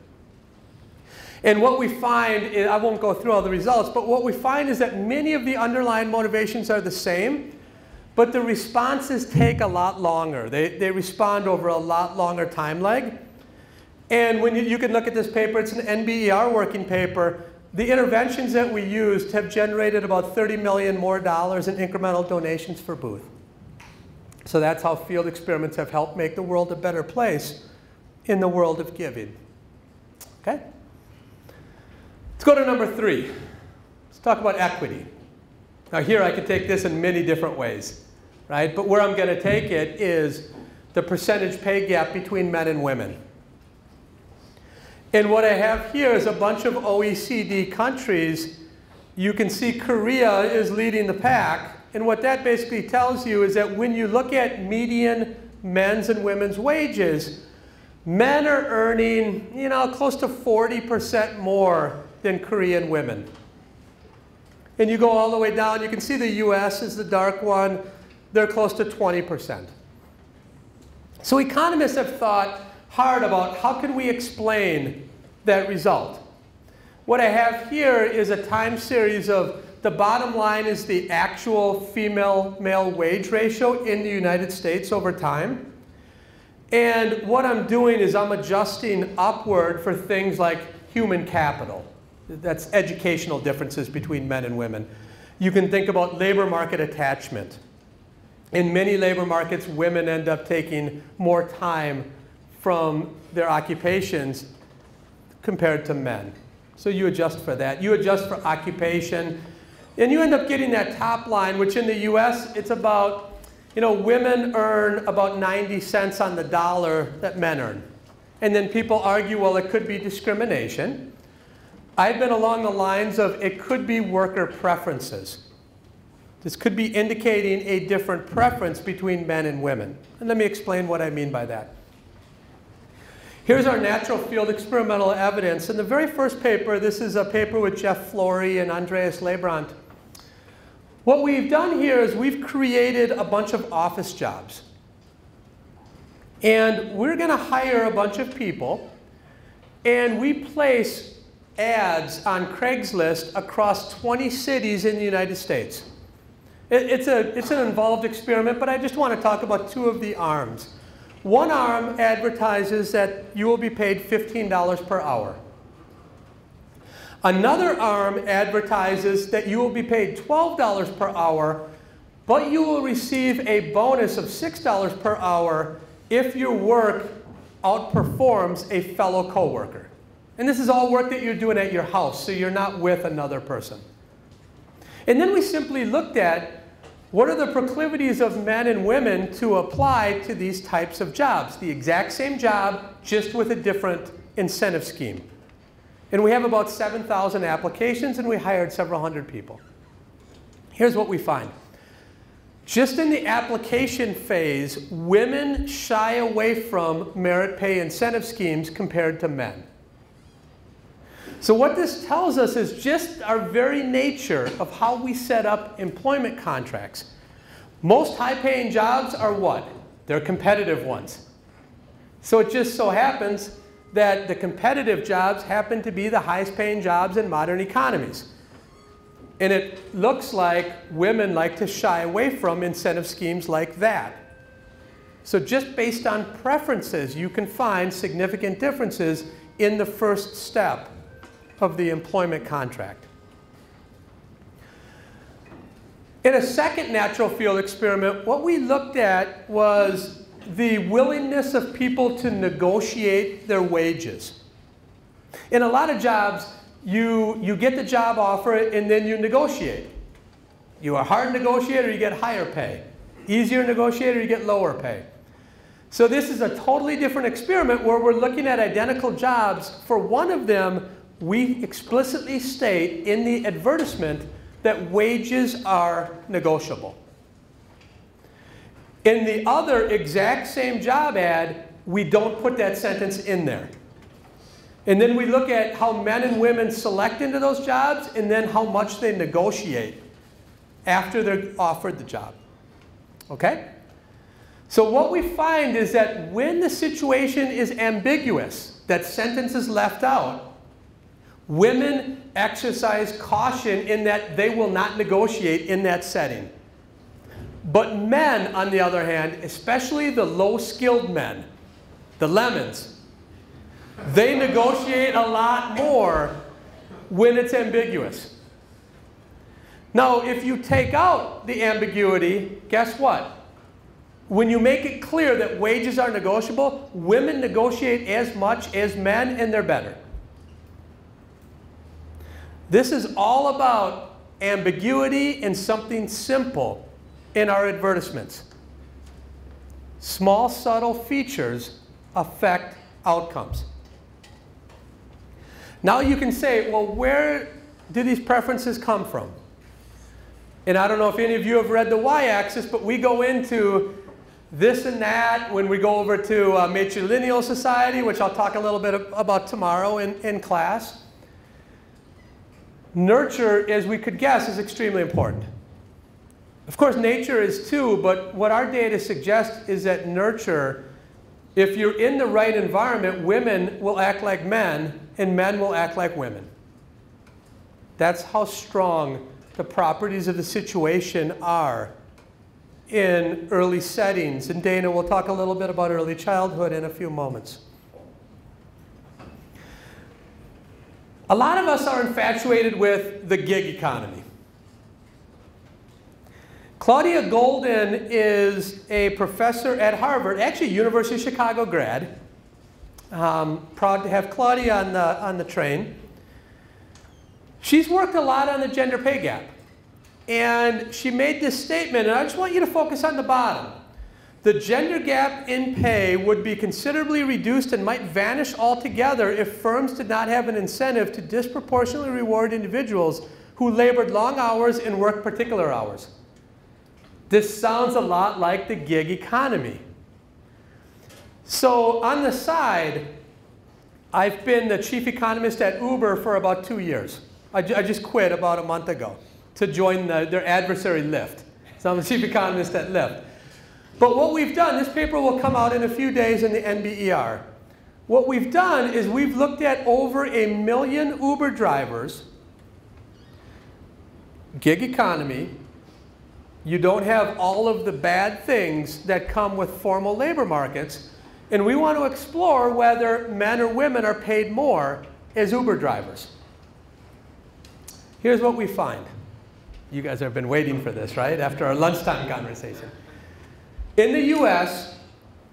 And what we find, I won't go through all the results, but what we find is that many of the underlying motivations are the same, but the responses take a lot longer. They respond over a lot longer time lag. And when you can look at this paper, it's an NBER working paper. The interventions that we used have generated about $30 million more in incremental donations for Booth. So that's how field experiments have helped make the world a better place in the world of giving. Okay? Let's go to number 3. Let's talk about equity. Now here I could take this in many different ways, right? But where I'm going to take it is the percentage pay gap between men and women. And what I have here is a bunch of OECD countries. You can see Korea is leading the pack. And what that basically tells you is that when you look at median men's and women's wages, men are earning, close to 40% more than Korean women. And you go all the way down, you can see the US is the dark one. They're close to 20%. So economists have thought hard about how can we explain that result. What I have here is a time series of, the bottom line is the actual female-male wage ratio in the United States over time. And what I'm doing is I'm adjusting upward for things like human capital. That's educational differences between men and women. You can think about labor market attachment. In many labor markets, women end up taking more time from their occupations compared to men. So you adjust for that. You adjust for occupation. And you end up getting that top line, which in the US, it's about, women earn about 90 cents on the dollar that men earn. And then people argue, well, it could be discrimination. I've been along the lines of it could be worker preferences. This could be indicating a different preference between men and women. And let me explain what I mean by that. Here's our natural field experimental evidence. In the very first paper, this is a paper with Jeff Flory and Andreas Lebrant. What we've done here is we've created a bunch of office jobs. And we're going to hire a bunch of people. And we place ads on Craigslist across 20 cities in the United States. It's an involved experiment, but I just want to talk about 2 of the arms. One arm advertises that you will be paid $15 per hour. Another arm advertises that you will be paid $12 per hour, but you will receive a bonus of $6 per hour if your work outperforms a fellow coworker. And this is all work that you're doing at your house, so you're not with another person. And then we simply looked at what are the proclivities of men and women to apply to these types of jobs? The exact same job, just with a different incentive scheme. And we have about 7,000 applications, and we hired several hundred people. Here's what we find. Just in the application phase, women shy away from merit pay incentive schemes compared to men. So what this tells us is just our very nature of how we set up employment contracts. Most high-paying jobs are what? They're competitive ones. So it just so happens that the competitive jobs happen to be the highest-paying jobs in modern economies. And it looks like women like to shy away from incentive schemes like that. So just based on preferences, you can find significant differences in the first step of the employment contract. In a second natural field experiment, what we looked at was the willingness of people to negotiate their wages. In a lot of jobs, you get the job offer and then you negotiate. You are a hard negotiator, you get higher pay. Easier negotiator, you get lower pay. So this is a totally different experiment where we're looking at identical jobs. For one of them, we explicitly state in the advertisement that wages are negotiable. In the other exact same job ad, we don't put that sentence in there. And then we look at how men and women select into those jobs and then how much they negotiate after they're offered the job. Okay? So what we find is that when the situation is ambiguous, that sentence is left out, women exercise caution in that they will not negotiate in that setting. But men, on the other hand, especially the low-skilled men, the lemons, they negotiate a lot more when it's ambiguous. Now, if you take out the ambiguity, guess what? When you make it clear that wages are negotiable, women negotiate as much as men, and they're better. This is all about ambiguity and something simple in our advertisements. Small, subtle features affect outcomes. Now you can say, well, where do these preferences come from? And I don't know if any of you have read the y-axis, but we go into this and that when we go over to matrilineal society, which I'll talk a little bit about tomorrow in class. Nurture, as we could guess, is extremely important. Of course, nature is too, but what our data suggests is that nurture, if you're in the right environment, women will act like men, and men will act like women. That's how strong the properties of the situation are in early settings. And Dana will talk a little bit about early childhood in a few moments. A lot of us are infatuated with the gig economy. Claudia Golden is a professor at Harvard, actually University of Chicago grad. Proud to have Claudia on the train. She's worked a lot on the gender pay gap. And she made this statement, and I just want you to focus on the bottom. The gender gap in pay would be considerably reduced and might vanish altogether if firms did not have an incentive to disproportionately reward individuals who labored long hours and worked particular hours. This sounds a lot like the gig economy. So on the side, I've been the chief economist at Uber for about 2 years. I just quit about a month ago to join their adversary Lyft. So I'm the chief economist at Lyft. But what we've done, this paper will come out in a few days in the NBER. What we've done is we've looked at over 1 million Uber drivers, gig economy. You don't have all of the bad things that come with formal labor markets. And we want to explore whether men or women are paid more as Uber drivers. Here's what we find. You guys have been waiting for this, right? After our lunchtime conversation. In the US,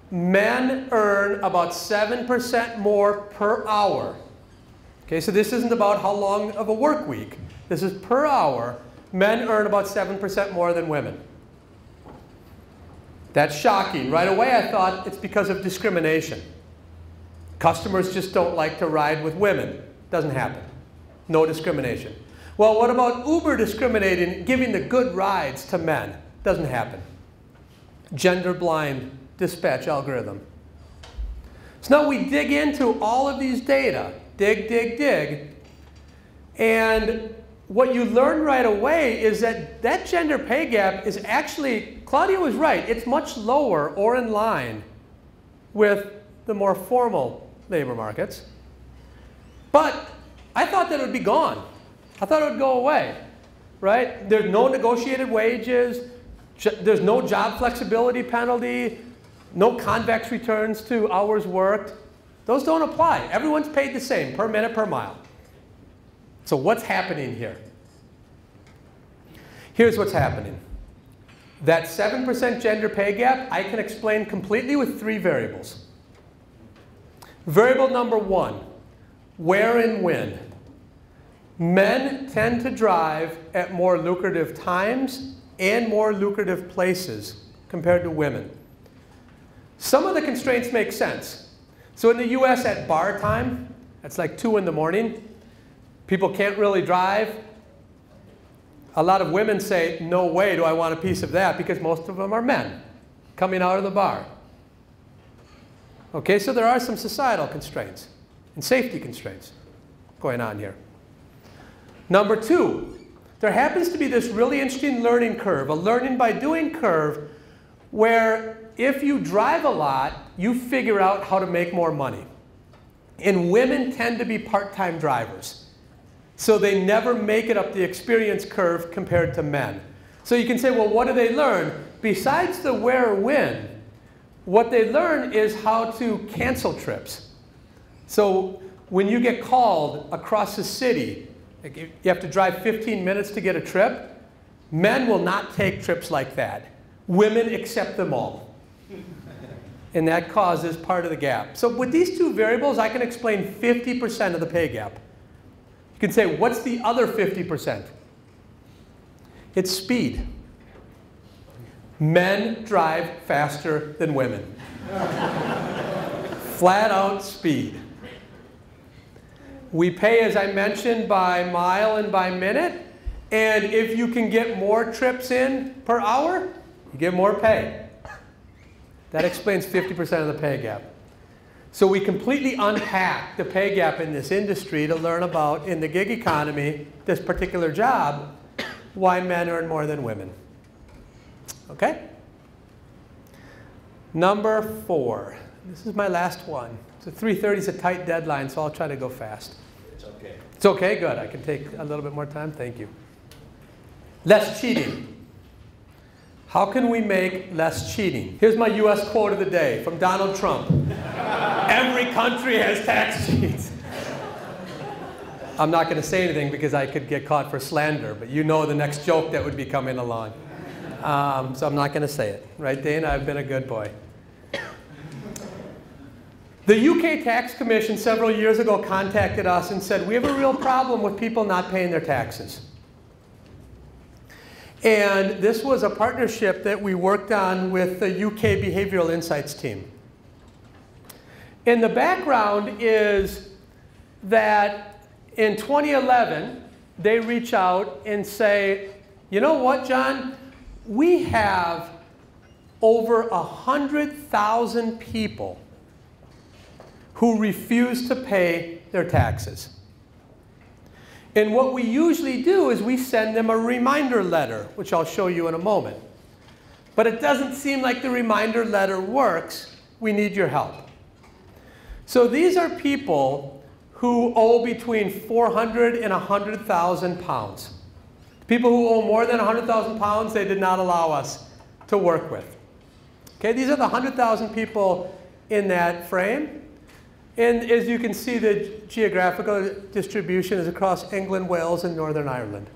men earn about 7% more per hour. Okay, so this isn't about how long of a work week. This is per hour. Men earn about 7% more than women. That's shocking. Right away I thought it's because of discrimination. Customers just don't like to ride with women. Doesn't happen. No discrimination. Well, what about Uber discriminating, giving the good rides to men? Doesn't happen. Gender-blind dispatch algorithm. So now we dig into all of these data. Dig, dig, dig. And what you learn right away is that that gender pay gap is actually, Claudia was right, it's much lower or in line with the more formal labor markets. But I thought that it would be gone. I thought it would go away, right? There's no negotiated wages. There's no job flexibility penalty. No convex returns to hours worked. Those don't apply. Everyone's paid the same per minute, per mile. So what's happening here? Here's what's happening. That 7% gender pay gap I can explain completely with 3 variables. Variable number 1, where and when. Men tend to drive at more lucrative times and more lucrative places compared to women. Some of the constraints make sense. So in the US at bar time, that's like 2 in the morning, people can't really drive. A lot of women say, no way do I want a piece of that, because most of them are men coming out of the bar. Okay, so there are some societal constraints and safety constraints going on here. Number 2, there happens to be this really interesting learning curve, a learning by doing curve, where if you drive a lot, you figure out how to make more money. And women tend to be part-time drivers. So they never make it up the experience curve compared to men. So you can say, well, what do they learn? Besides the where or when, what they learn is how to cancel trips. So when you get called across the city, like you have to drive 15 minutes to get a trip, men will not take trips like that. Women accept them all. And that causes part of the gap. So with these 2 variables, I can explain 50% of the pay gap. You can say, what's the other 50%? It's speed. Men drive faster than women. Flat out speed. We pay, as I mentioned, by mile and by minute. And if you can get more trips in per hour, you get more pay. That explains 50% of the pay gap. So we completely unpack the pay gap in this industry to learn about, in the gig economy, this particular job, why men earn more than women. Okay? Number 4. This is my last one. So 3:30 is a tight deadline, so I'll try to go fast. It's okay. It's okay? Good. I can take a little bit more time. Thank you. Less cheating. How can we make less cheating? Here's my US quote of the day from Donald Trump. Every country has tax cheats. I'm not going to say anything because I could get caught for slander, but you know the next joke that would be coming along. So I'm not going to say it. Right, Dana? I've been a good boy. The UK Tax Commission several years ago contacted us and said, we have a real problem with people not paying their taxes. And this was a partnership that we worked on with the UK Behavioral Insights team. And the background is that in 2011, they reach out and say, you know what, John? We have over 100,000 people who refuse to pay their taxes. And what we usually do is we send them a reminder letter, which I'll show you in a moment. But it doesn't seem like the reminder letter works. We need your help. So these are people who owe between 400 and 100,000 pounds. People who owe more than 100,000 pounds, they did not allow us to work with. Okay, these are the 100,000 people in that frame. And as you can see, the geographical distribution is across England, Wales, and Northern Ireland.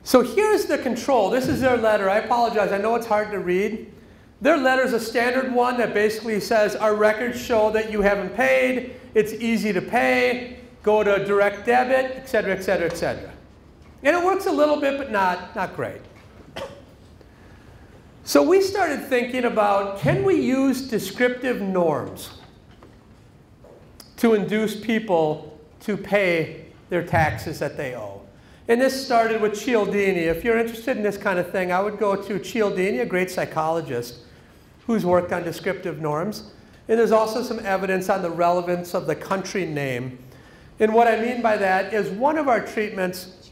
So here's the control. This is their letter. I apologize. I know it's hard to read. Their letter is a standard one that basically says, our records show that you haven't paid. It's easy to pay. Go to direct debit, et cetera, et cetera, et cetera. And it works a little bit, but not great. So we started thinking about, can we use descriptive norms to induce people to pay their taxes that they owe? And this started with Cialdini. If you're interested in this kind of thing, I would go to Cialdini, a great psychologist who's worked on descriptive norms. And there's also some evidence on the relevance of the country name. And what I mean by that is one of our treatments,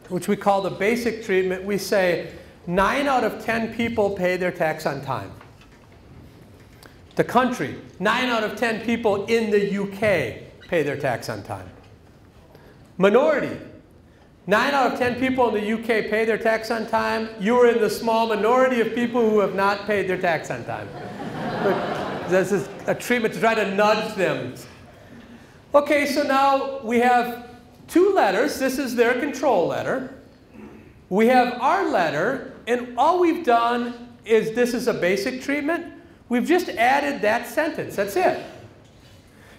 which we call the basic treatment, we say 9 out of 10 people pay their tax on time. The country, 9 out of 10 people in the UK pay their tax on time. Minority, 9 out of 10 people in the UK pay their tax on time. You're in the small minority of people who have not paid their tax on time. This is a treatment to try to nudge them. Okay, so now we have two letters. This is their control letter. We have our letter, and all we've done is, this is a basic treatment. We've just added that sentence. That's it.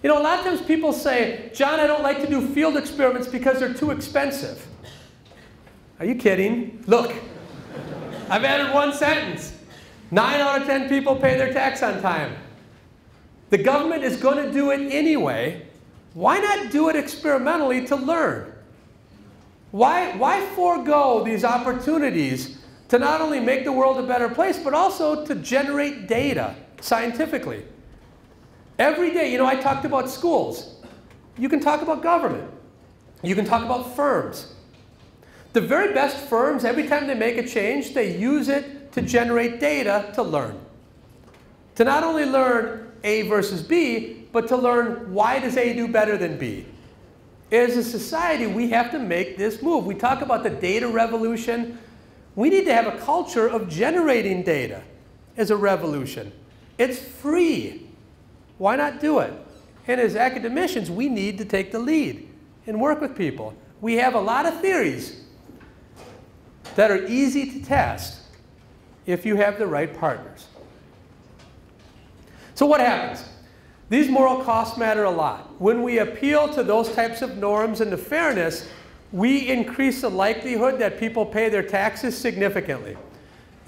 You know, a lot of times people say, John, I don't like to do field experiments because they're too expensive. Are you kidding? Look, I've added one sentence. 9 out of 10 people pay their tax on time. The government is going to do it anyway. Why not do it experimentally to learn? Why forego these opportunities to not only make the world a better place, but also to generate data scientifically? Every day, you know, I talked about schools. You can talk about government. You can talk about firms. The very best firms, every time they make a change, they use it to generate data to learn. To not only learn A versus B, but to learn why does A do better than B. As a society, we have to make this move. We talk about the data revolution. We need to have a culture of generating data as a revolution. It's free. Why not do it? And as academicians, we need to take the lead and work with people. We have a lot of theories that are easy to test if you have the right partners. So what happens? These moral costs matter a lot. When we appeal to those types of norms and to fairness, we increase the likelihood that people pay their taxes significantly.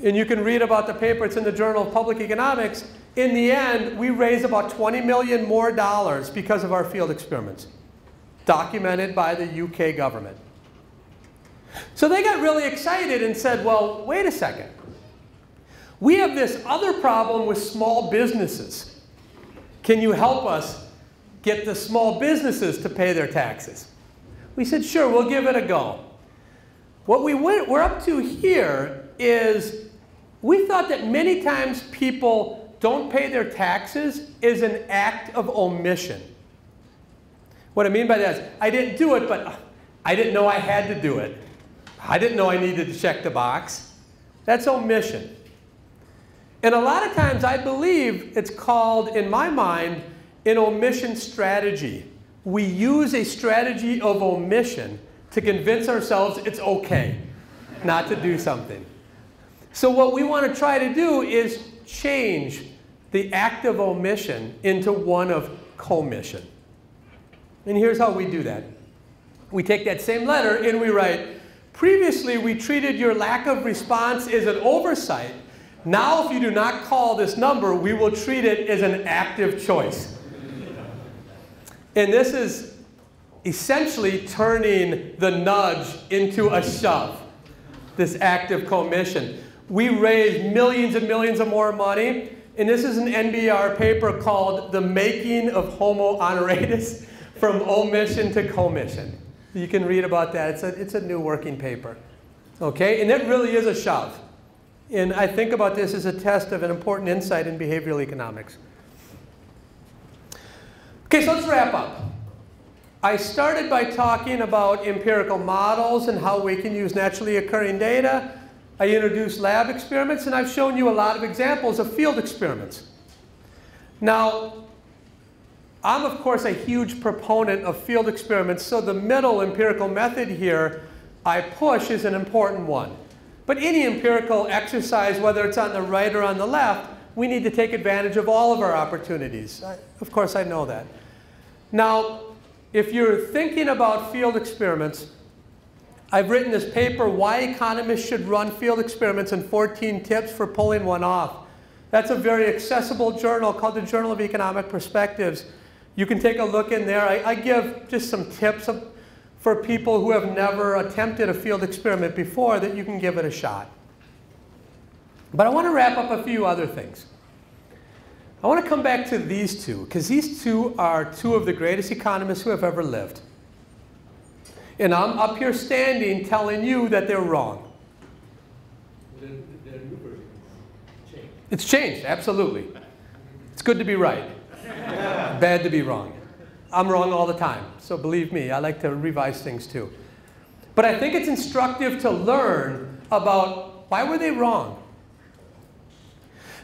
And you can read about the paper, it's in the Journal of Public Economics. In the end, we raise about $20 million more because of our field experiments, documented by the UK government. So they got really excited and said, well, wait a second. We have this other problem with small businesses. Can you help us get the small businesses to pay their taxes? We said, sure, we'll give it a go. What we're up to here is we thought that many times people don't pay their taxes is an act of omission. What I mean by that is, I didn't do it, but I didn't know I had to do it. I didn't know I needed to check the box. That's omission. And a lot of times I believe it's called, in my mind, an omission strategy. We use a strategy of omission to convince ourselves it's okay not to do something. So what we want to try to do is change the act of omission into one of commission. And here's how we do that. We take that same letter and we write, previously we treated your lack of response as an oversight. Now if you do not call this number, we will treat it as an active choice. And this is essentially turning the nudge into a shove, this active commission. We raised millions and millions of more money. And this is an NBR paper called The Making of Homo Honoratus, From Omission to Commission. You can read about that. It's a new working paper. Okay? And it really is a shove. And I think about this as a test of an important insight in behavioral economics. Okay, so let's wrap up. I started by talking about empirical models and how we can use naturally occurring data. I introduced lab experiments, and I've shown you a lot of examples of field experiments. Now, I'm, of course, a huge proponent of field experiments, so the middle empirical method here I push is an important one. But any empirical exercise, whether it's on the right or on the left, we need to take advantage of all of our opportunities. Of course, I know that. Now, if you're thinking about field experiments, I've written this paper, Why Economists Should Run Field Experiments and 14 Tips for Pulling One Off. That's a very accessible journal called the Journal of Economic Perspectives. You can take a look in there. I give just some tips for people who have never attempted a field experiment before that you can give it a shot. But I want to wrap up a few other things. I want to come back to these two, because these two are two of the greatest economists who have ever lived. And I'm up here standing telling you that they're wrong. It's changed, absolutely. It's good to be right. Bad to be wrong. I'm wrong all the time, so believe me, I like to revise things too. But I think it's instructive to learn about why were they wrong.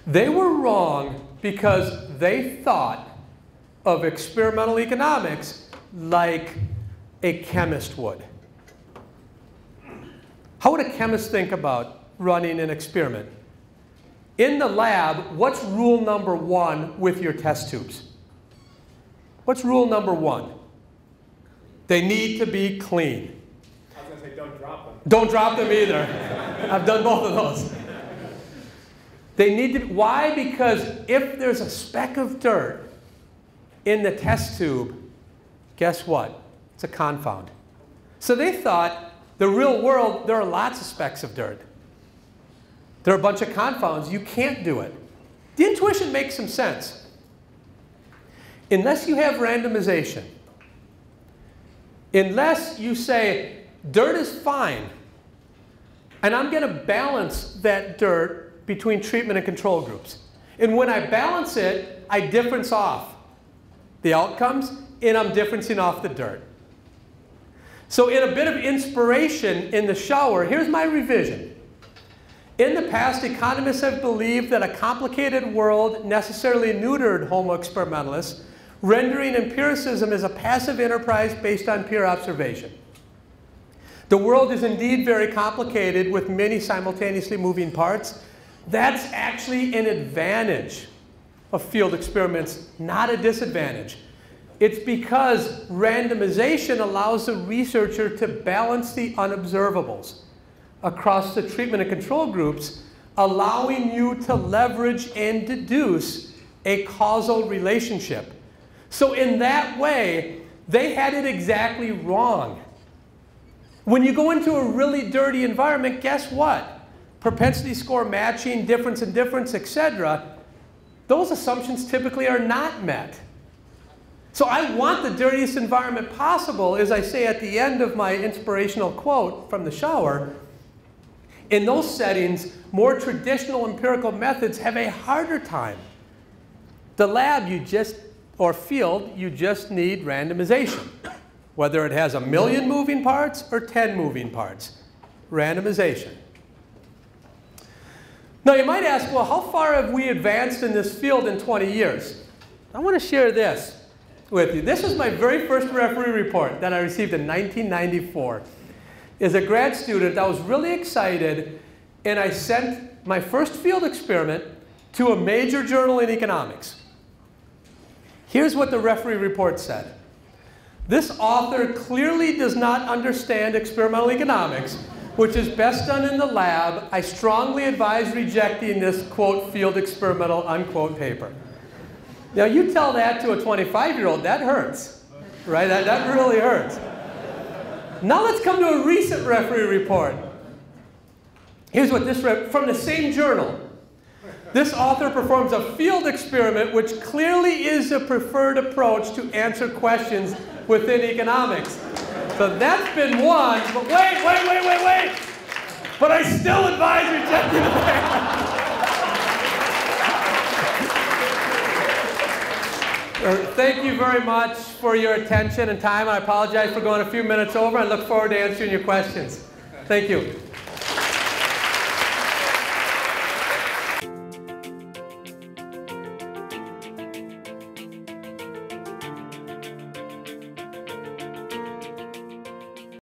They were wrong because they thought of experimental economics like a chemist would. How would a chemist think about running an experiment? In the lab, what's rule number 1 with your test tubes? What's rule number 1? They need to be clean. I was going to say don't drop them. Don't drop them either. I've done both of those. They need to, why? Because if there's a speck of dirt in the test tube, guess what? It's a confound. So they thought, the real world, there are lots of specks of dirt. There are a bunch of confounds. You can't do it. The intuition makes some sense. Unless you have randomization, unless you say, dirt is fine, and I'm going to balance that dirt between treatment and control groups. And when I balance it, I difference off the outcomes, and I'm differencing off the dirt. So in a bit of inspiration in the shower, here's my revision. In the past, economists have believed that a complicated world necessarily neutered homo experimentalists, rendering empiricism as a passive enterprise based on pure observation. The world is indeed very complicated with many simultaneously moving parts. That's actually an advantage of field experiments, not a disadvantage. It's because randomization allows the researcher to balance the unobservables across the treatment and control groups, allowing you to leverage and deduce a causal relationship. So in that way, they had it exactly wrong. When you go into a really dirty environment, guess what? Propensity score matching, difference in difference, etc., those assumptions typically are not met. So I want the dirtiest environment possible, as I say at the end of my inspirational quote from the shower. In those settings, more traditional empirical methods have a harder time. The lab, or field, you just need randomization. Whether it has 1 million moving parts or 10 moving parts. Randomization. Now you might ask, well, how far have we advanced in this field in 20 years? I want to share this with you. This is my very first referee report that I received in 1994. As a grad student, I was really excited, and I sent my first field experiment to a major journal in economics. Here's what the referee report said. This author clearly does not understand experimental economics, which is best done in the lab. I strongly advise rejecting this, quote, field experimental, unquote, paper. Now, you tell that to a 25-year-old, that hurts, right? That really hurts. Now let's come to a recent referee report. Here's what this, from the same journal. This author performs a field experiment which clearly is a preferred approach to answer questions within economics. So that's been one, but wait. But I still advise rejecting the paper. Thank you very much for your attention and time. I apologize for going a few minutes over. I look forward to answering your questions. Thank you.